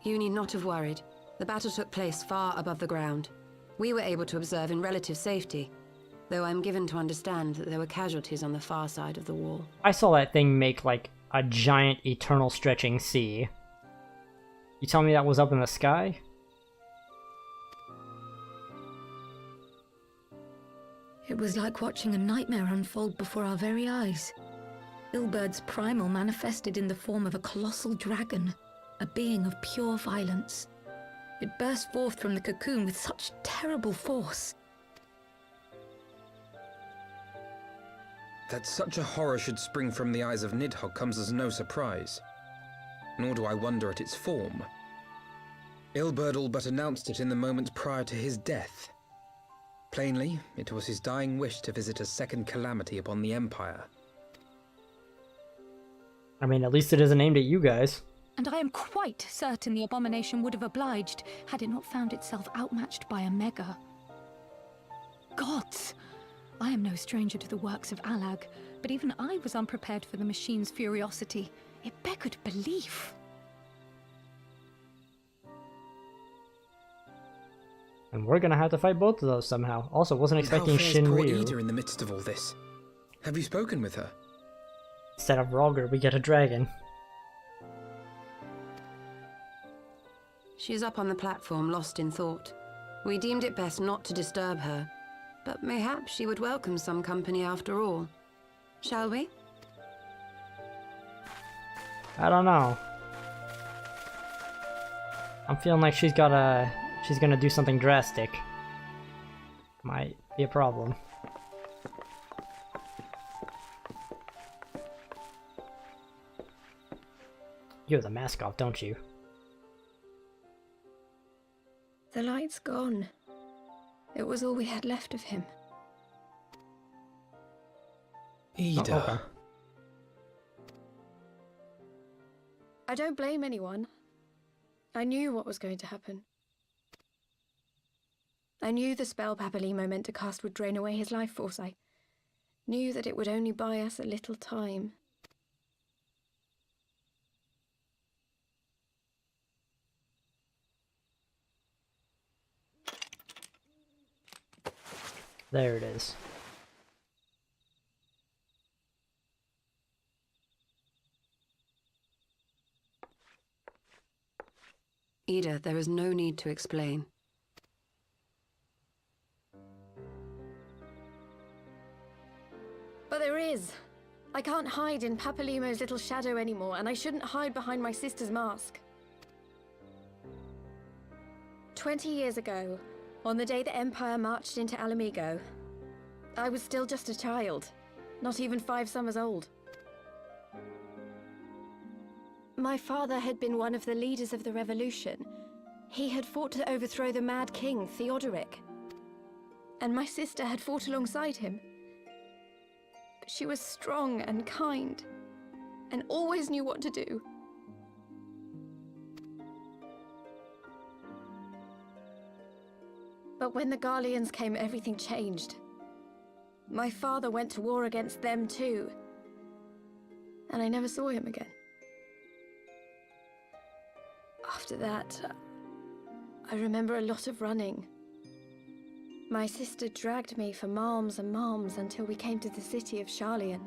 You need not have worried. The battle took place far above the ground. We were able to observe in relative safety, though I'm given to understand that there were casualties on the far side of the wall. I saw that thing make like a giant eternal stretching sea. You tell me that was up in the sky? It was like watching a nightmare unfold before our very eyes. Ilberd's primal manifested in the form of a colossal dragon, a being of pure violence. It burst forth from the cocoon with such terrible force. That such a horror should spring from the eyes of Nidhogg comes as no surprise. Nor do I wonder at its form. Ilberd all but announced it in the moments prior to his death. Plainly, it was his dying wish to visit a second calamity upon the Empire. I mean, at least it isn't aimed at you guys. And I am quite certain the abomination would have obliged had it not found itself outmatched by Omega. Gods! I am no stranger to the works of Rhalghr, but even I was unprepared for the machine's furiosity. It beggared belief. And we're gonna have to fight both of those somehow. Also, wasn't expecting How fares poor Shinryu. Ida in the midst of all this? Have you spoken with her? Instead of rhalghr, we get a dragon. She is up on the platform, lost in thought. We deemed it best not to disturb her, but mayhaps she would welcome some company after all. Shall we? I don't know. I'm feeling like she's gonna do something drastic. Might be a problem. You have the mask off, don't you? The light's gone. It was all we had left of him. Ida. Oh, okay. I don't blame anyone. I knew what was going to happen. I knew the spell Papalimo meant to cast would drain away his life force. I knew that it would only buy us a little time. There it is. Ida, there is no need to explain. But there is. I can't hide in Papalimo's little shadow anymore, and I shouldn't hide behind my sister's mask. 20 years ago, on the day the Empire marched into Alamigo, I was still just a child, not even 5 summers old. My father had been one of the leaders of the revolution. He had fought to overthrow the Mad King, Theodoric. And my sister had fought alongside him. But she was strong and kind, and always knew what to do. But when the Garleans came, everything changed. My father went to war against them too, and I never saw him again. After that, I remember a lot of running. My sister dragged me for malms and malms until we came to the city of Charlian.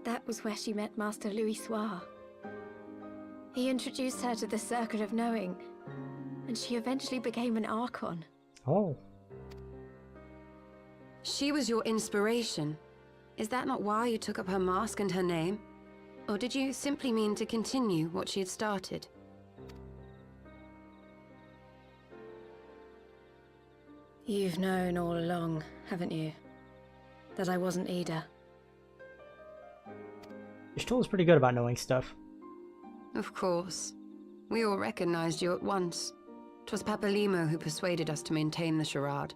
That was where she met Master Louis Soir. He introduced her to the Circle of Knowing, and she eventually became an Archon. Oh. She was your inspiration. Is that not why you took up her mask and her name? Or did you simply mean to continue what she had started? You've known all along, haven't you? That I wasn't Ida. Y'shtola was pretty good about knowing stuff. Of course. We all recognized you at once. 'Twas Papalimo who persuaded us to maintain the charade.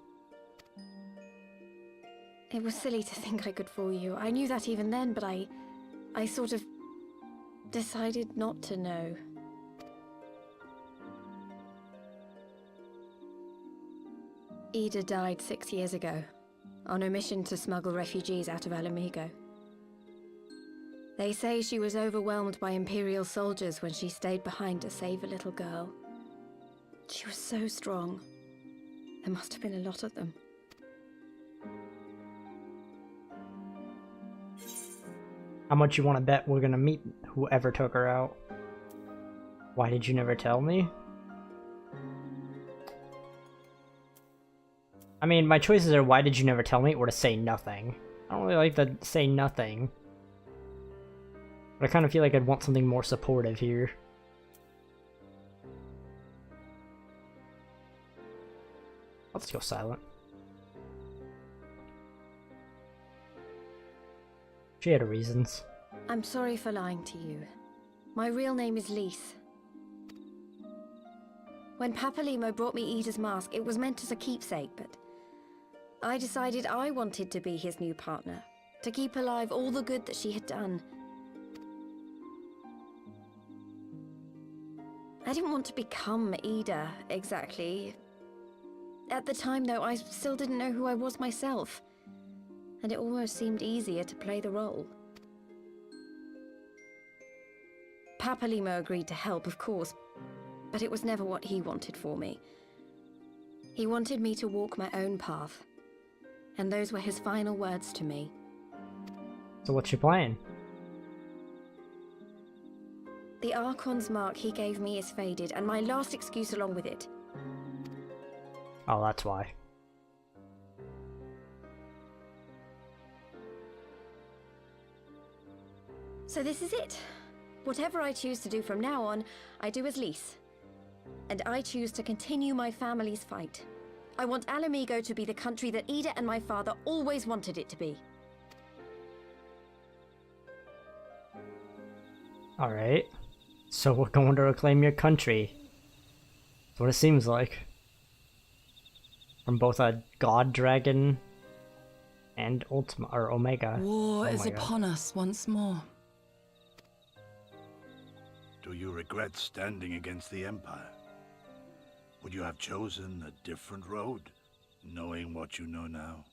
It was silly to think I could fool you. I knew that even then, but I sort of decided not to know. Ida died 6 years ago, on a mission to smuggle refugees out of Alamigo. They say she was overwhelmed by Imperial soldiers when she stayed behind to save a little girl. She was so strong. There must have been a lot of them. How much you want to bet we're gonna meet whoever took her out? Why did you never tell me? I mean, my choices are why did you never tell me or to say nothing. I don't really like the say nothing. But I kind of feel like I'd want something more supportive here. Let's go silent. She had her reasons. I'm sorry for lying to you. My real name is Lise. When Papalimo brought me Ida's mask, it was meant as a keepsake, but I decided I wanted to be his new partner, to keep alive all the good that she had done. I didn't want to become Ida, exactly. At the time, though, I still didn't know who I was myself, and it almost seemed easier to play the role. Papalimo agreed to help, of course, but it was never what he wanted for me. He wanted me to walk my own path, and those were his final words to me. So what's your plan? The Archon's mark he gave me is faded, and my last excuse along with it. Oh, that's why. So this is it. Whatever I choose to do from now on, I do as Lise. And I choose to continue my family's fight. I want Alamigo to be the country that Ida and my father always wanted it to be. Alright. So we're going to reclaim your country. That's what it seems like. From both a god dragon and Omega. War Oh is my God. upon us once more. Do you regret standing against the Empire? Would you have chosen a different road, knowing what you know now?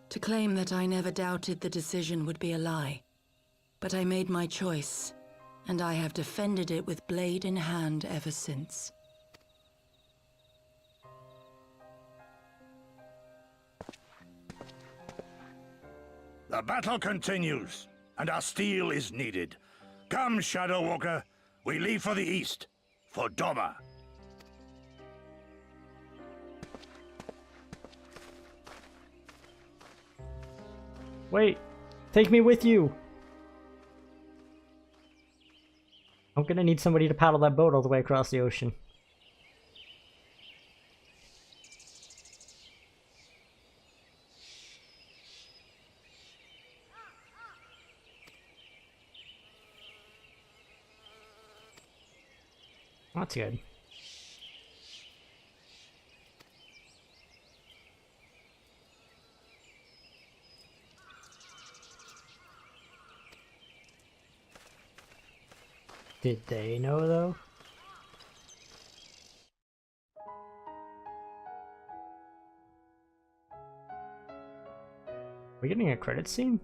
To claim that I never doubted the decision would be a lie. But I made my choice, and I have defended it with blade in hand ever since. The battle continues, and our steel is needed. Come, Shadow Walker. We leave for the east. For Doma. Wait! Take me with you! I'm gonna need somebody to paddle that boat all the way across the ocean. That's good. Did they know, though? Are we getting a credit scene?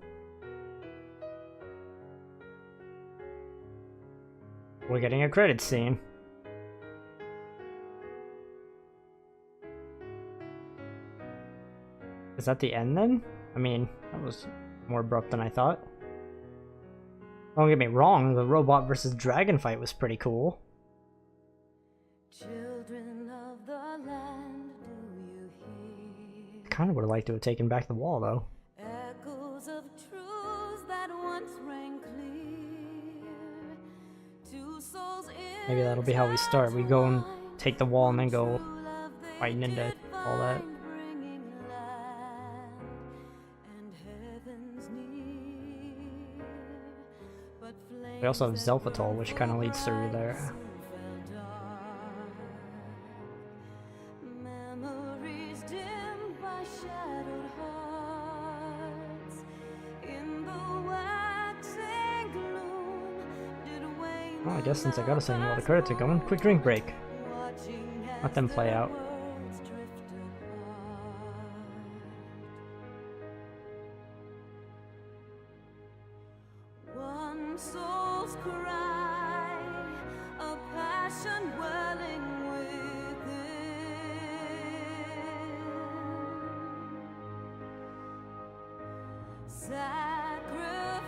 We're getting a credit scene. Is that the end then? I mean, that was more abrupt than I thought. Don't get me wrong, the robot versus dragon fight was pretty cool. Children of the land, do you hear? I kind of would have liked to have taken back the wall, though. Echoes of truths that once rang clear. Two souls Maybe that'll be how we start. We go and take the wall and then go fighting into all that. We also have Zelphatol, which kind of leads through there. Memories dimmed by shadowed hearts. In the waxing gloom did wane. Well, I guess since I gotta sing while the credits are going, quick drink break. Let them play out. One soul's cry, a passion welling within.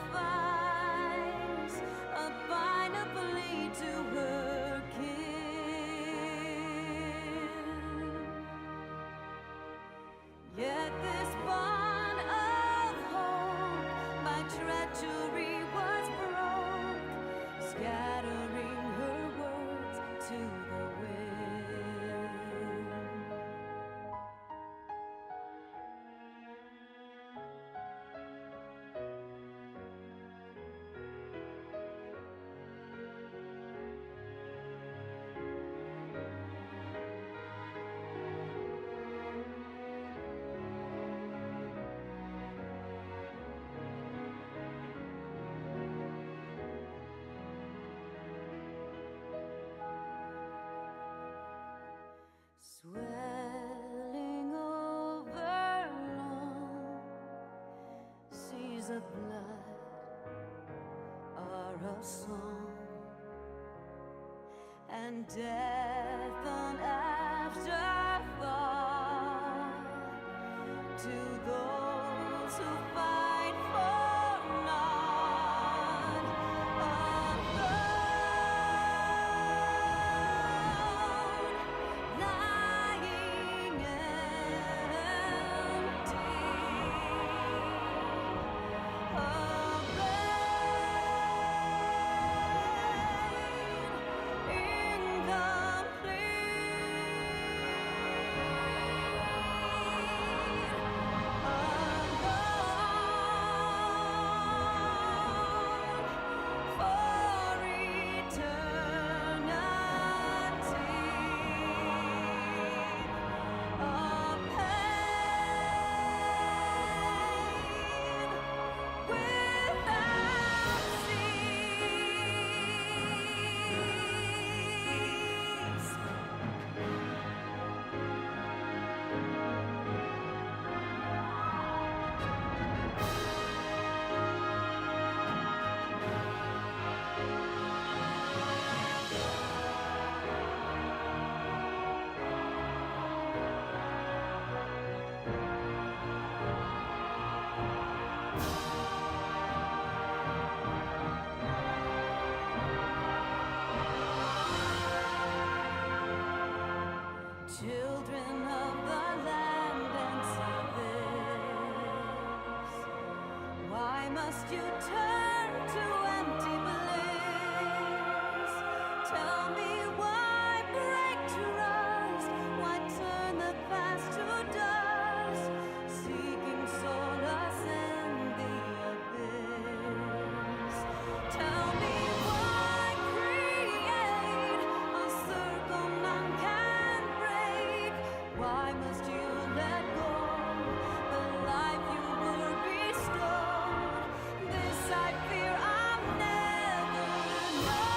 Sacrifice, a final plea to her kin. Yet this bond of hope, my treachery was broke, scattering her words to the wind. Swelling over long seas of blood are a song, and death an afterthought to those who fight for naught. Lying incomplete. must you turn to empty bliss? Tell me why break trust? Why turn the past to dust? Seeking solace in the abyss. Tell me why create a circle none can break? Why must you let go the life you were bestowed? This I fear I'll never know.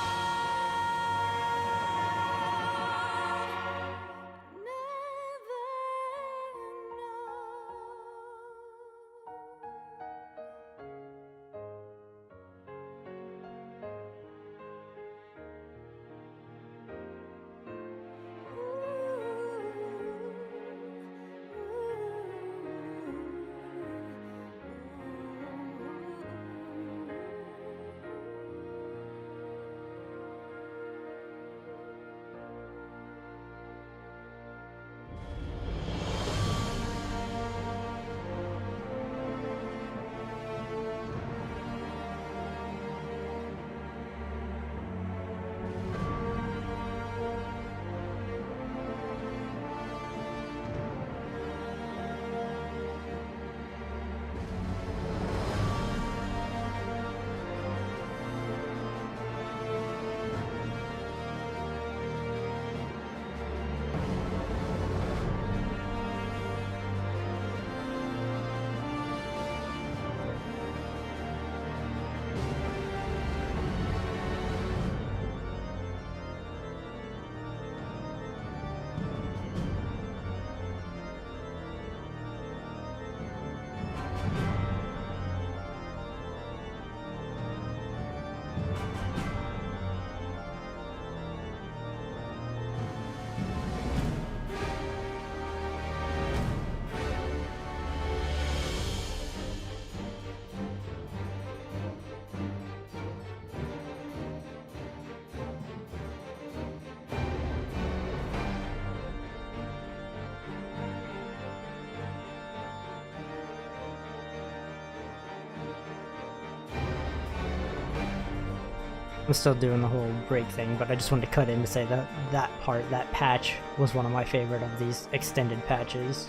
I'm still doing the whole break thing, but I just wanted to cut in to say that that patch was one of my favorite of these extended patches.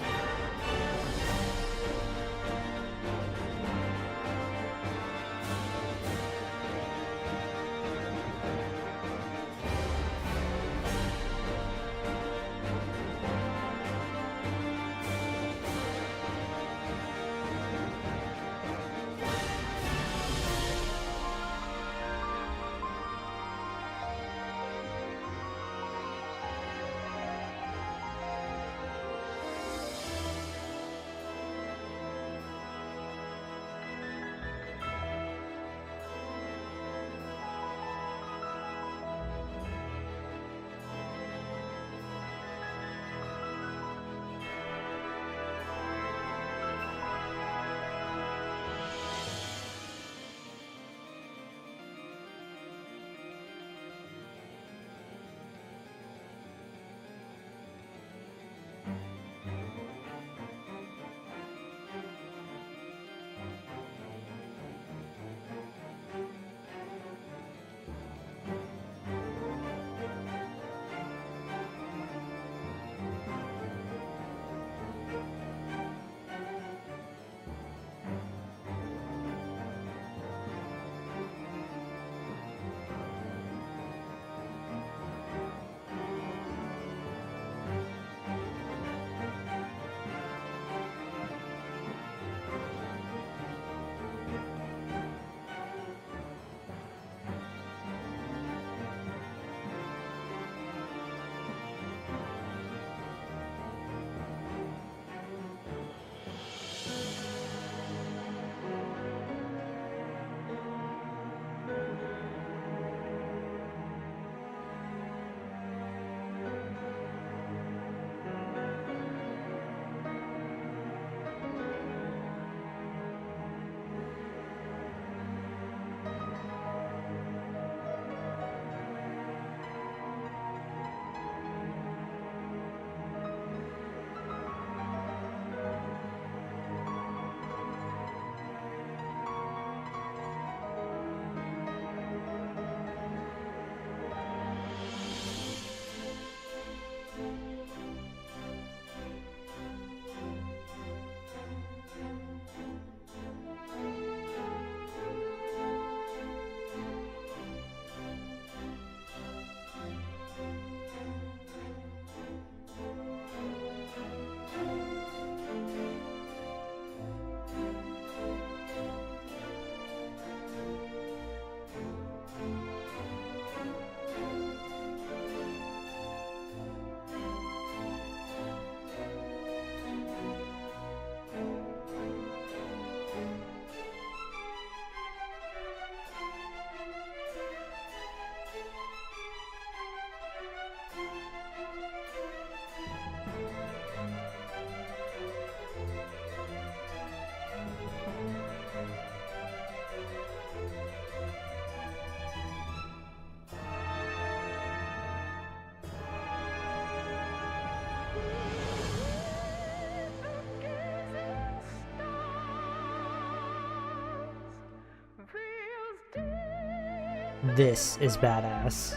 This is badass.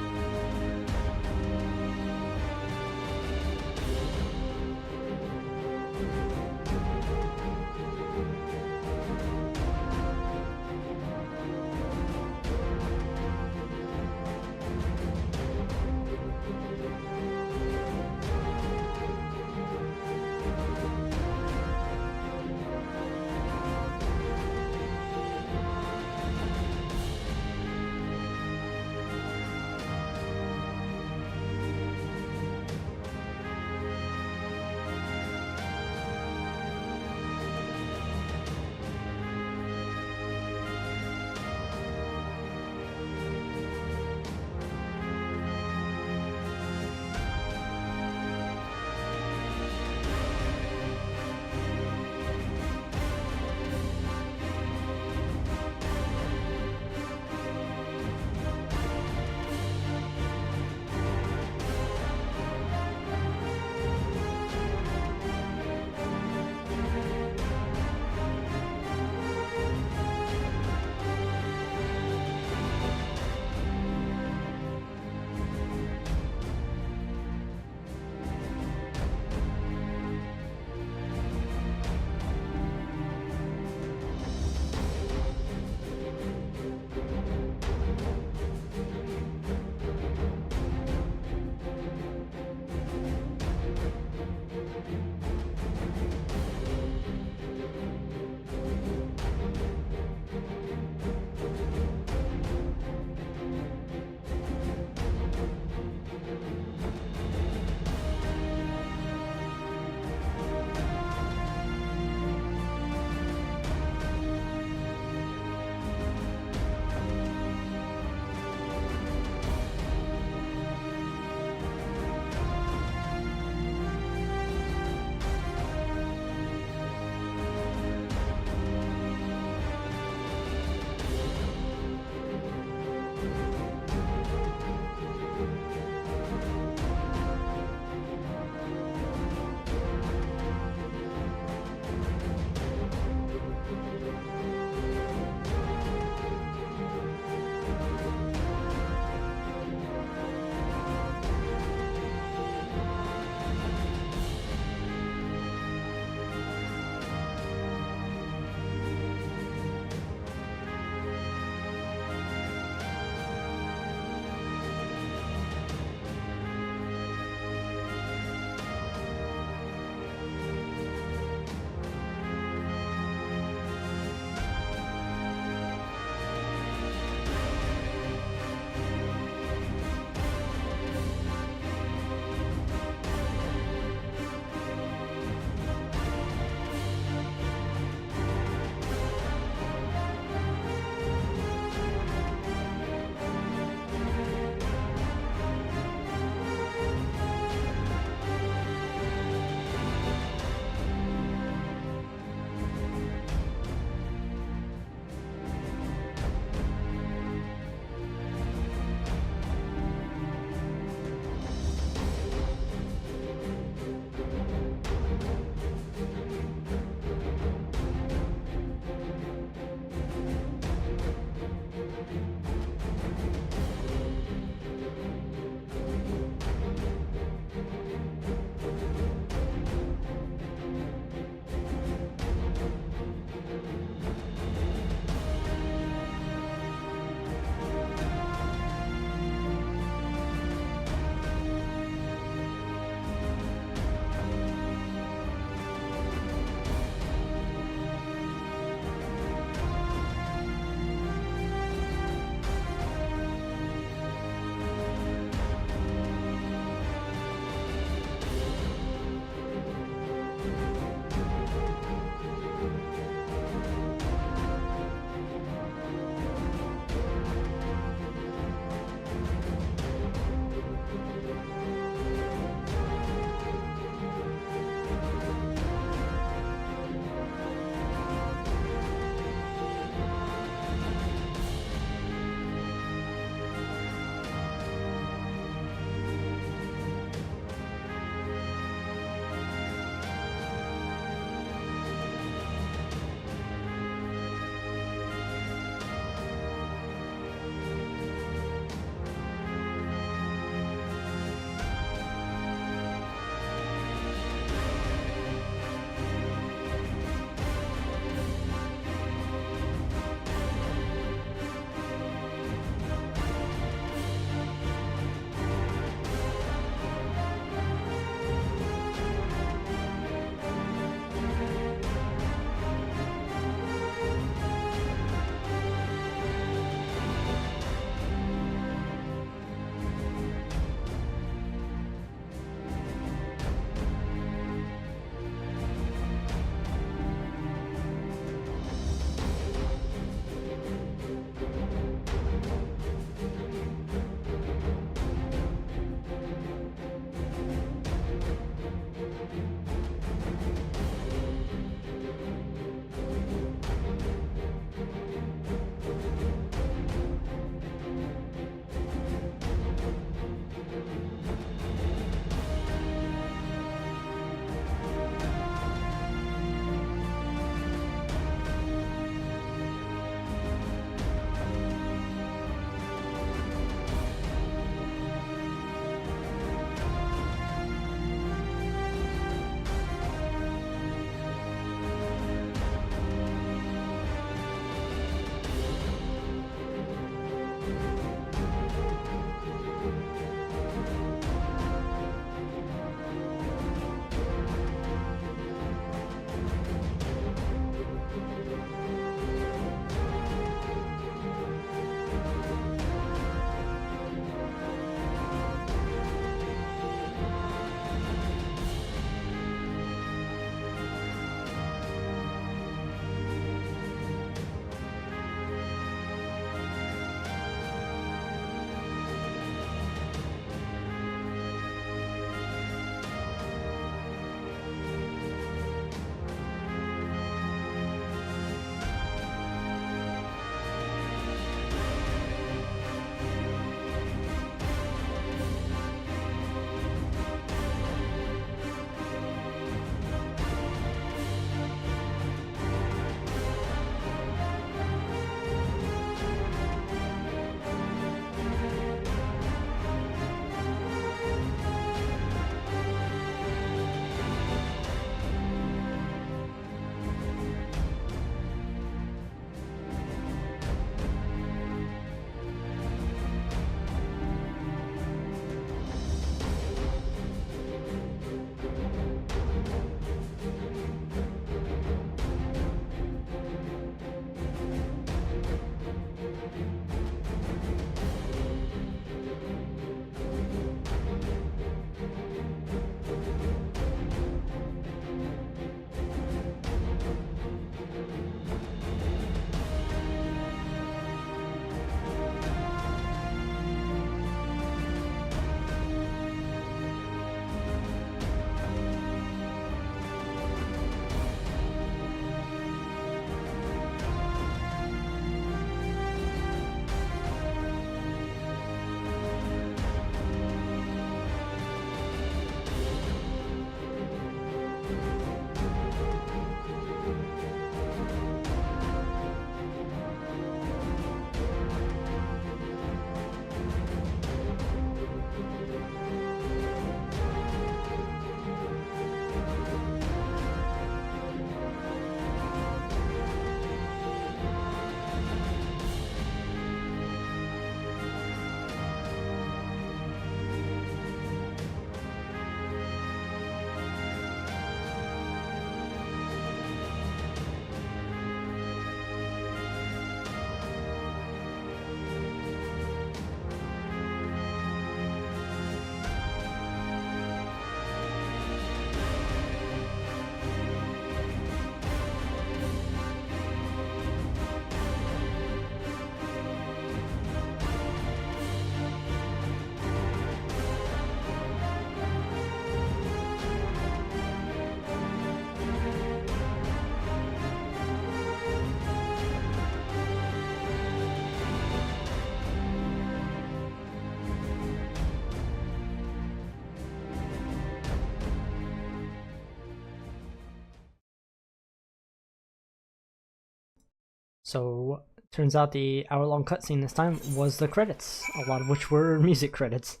So, turns out the hour-long cutscene this time was the credits, a lot of which were music credits.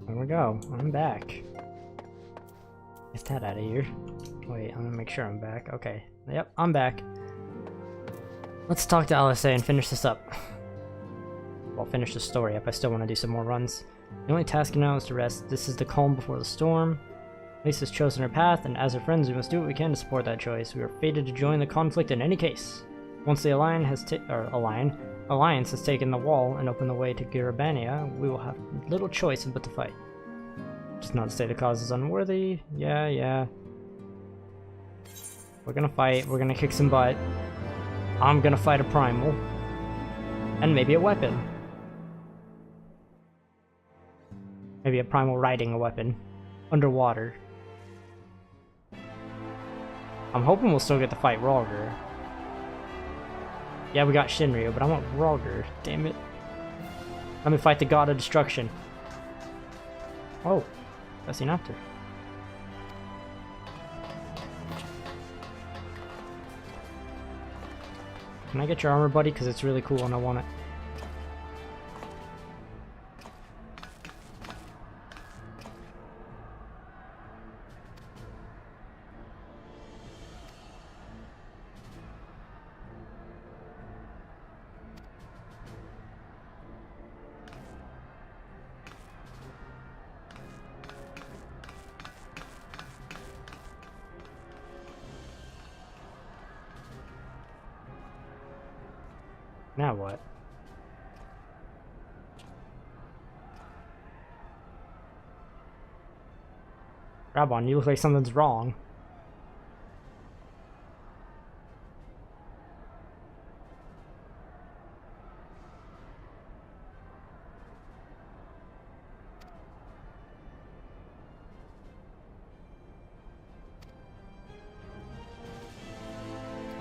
There we go, I'm back. Get that out of here. Wait, I'm gonna make sure I'm back. Okay, yep, I'm back. Let's talk to LSA and finish this up. Well, finish the story up. I still want to do some more runs. The only task now is to rest. This is the calm before the storm. Lisa has chosen her path, and as her friends, we must do what we can to support that choice. We are fated to join the conflict in any case. Once the alliance has taken the wall and opened the way to Girabania, we will have little choice but to fight. Just not to say the cause is unworthy. Yeah. We're gonna fight. We're gonna kick some butt. I'm gonna fight a primal. And maybe a weapon. Maybe a primal riding a weapon. Underwater. I'm hoping we'll still get to fight rhalghr. Yeah, we got Shinryu, but I want rhalghr. Damn it. Let me fight the god of destruction. Oh, that's enough to. Can I get your armor, buddy? Because it's really cool and I want it. Now what? Grab on, you look like something's wrong.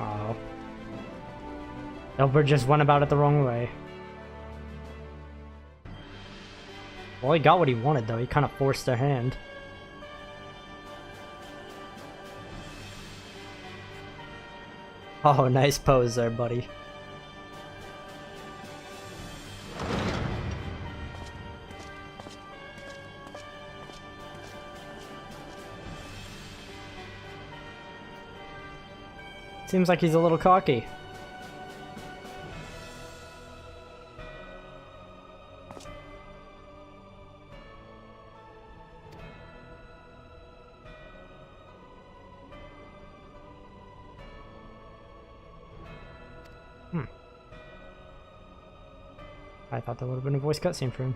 Oh. Elbert just went about it the wrong way. Well, he got what he wanted, though. He kind of forced their hand. Oh, nice pose there, buddy. Seems like he's a little cocky. I thought that would have been a voice cutscene for him.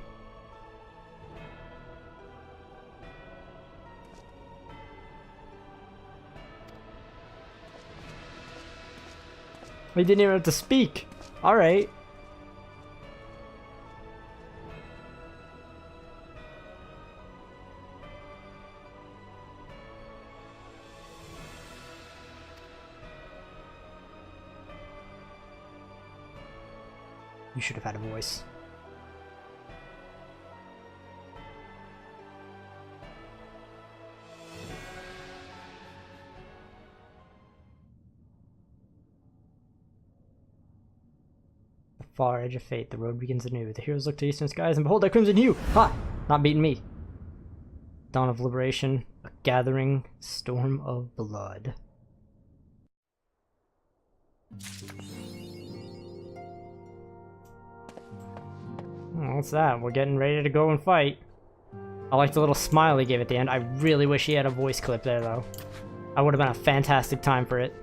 He didn't even have to speak. All right. You should have had a voice. The far edge of fate, the road begins anew. The heroes look to eastern skies and behold that crimson hue! Ha! Not beating me. Dawn of liberation, a gathering storm of blood. Oh, what's that? We're getting ready to go and fight. I like the little smile he gave at the end. I really wish he had a voice clip there, though. That would have been a fantastic time for it.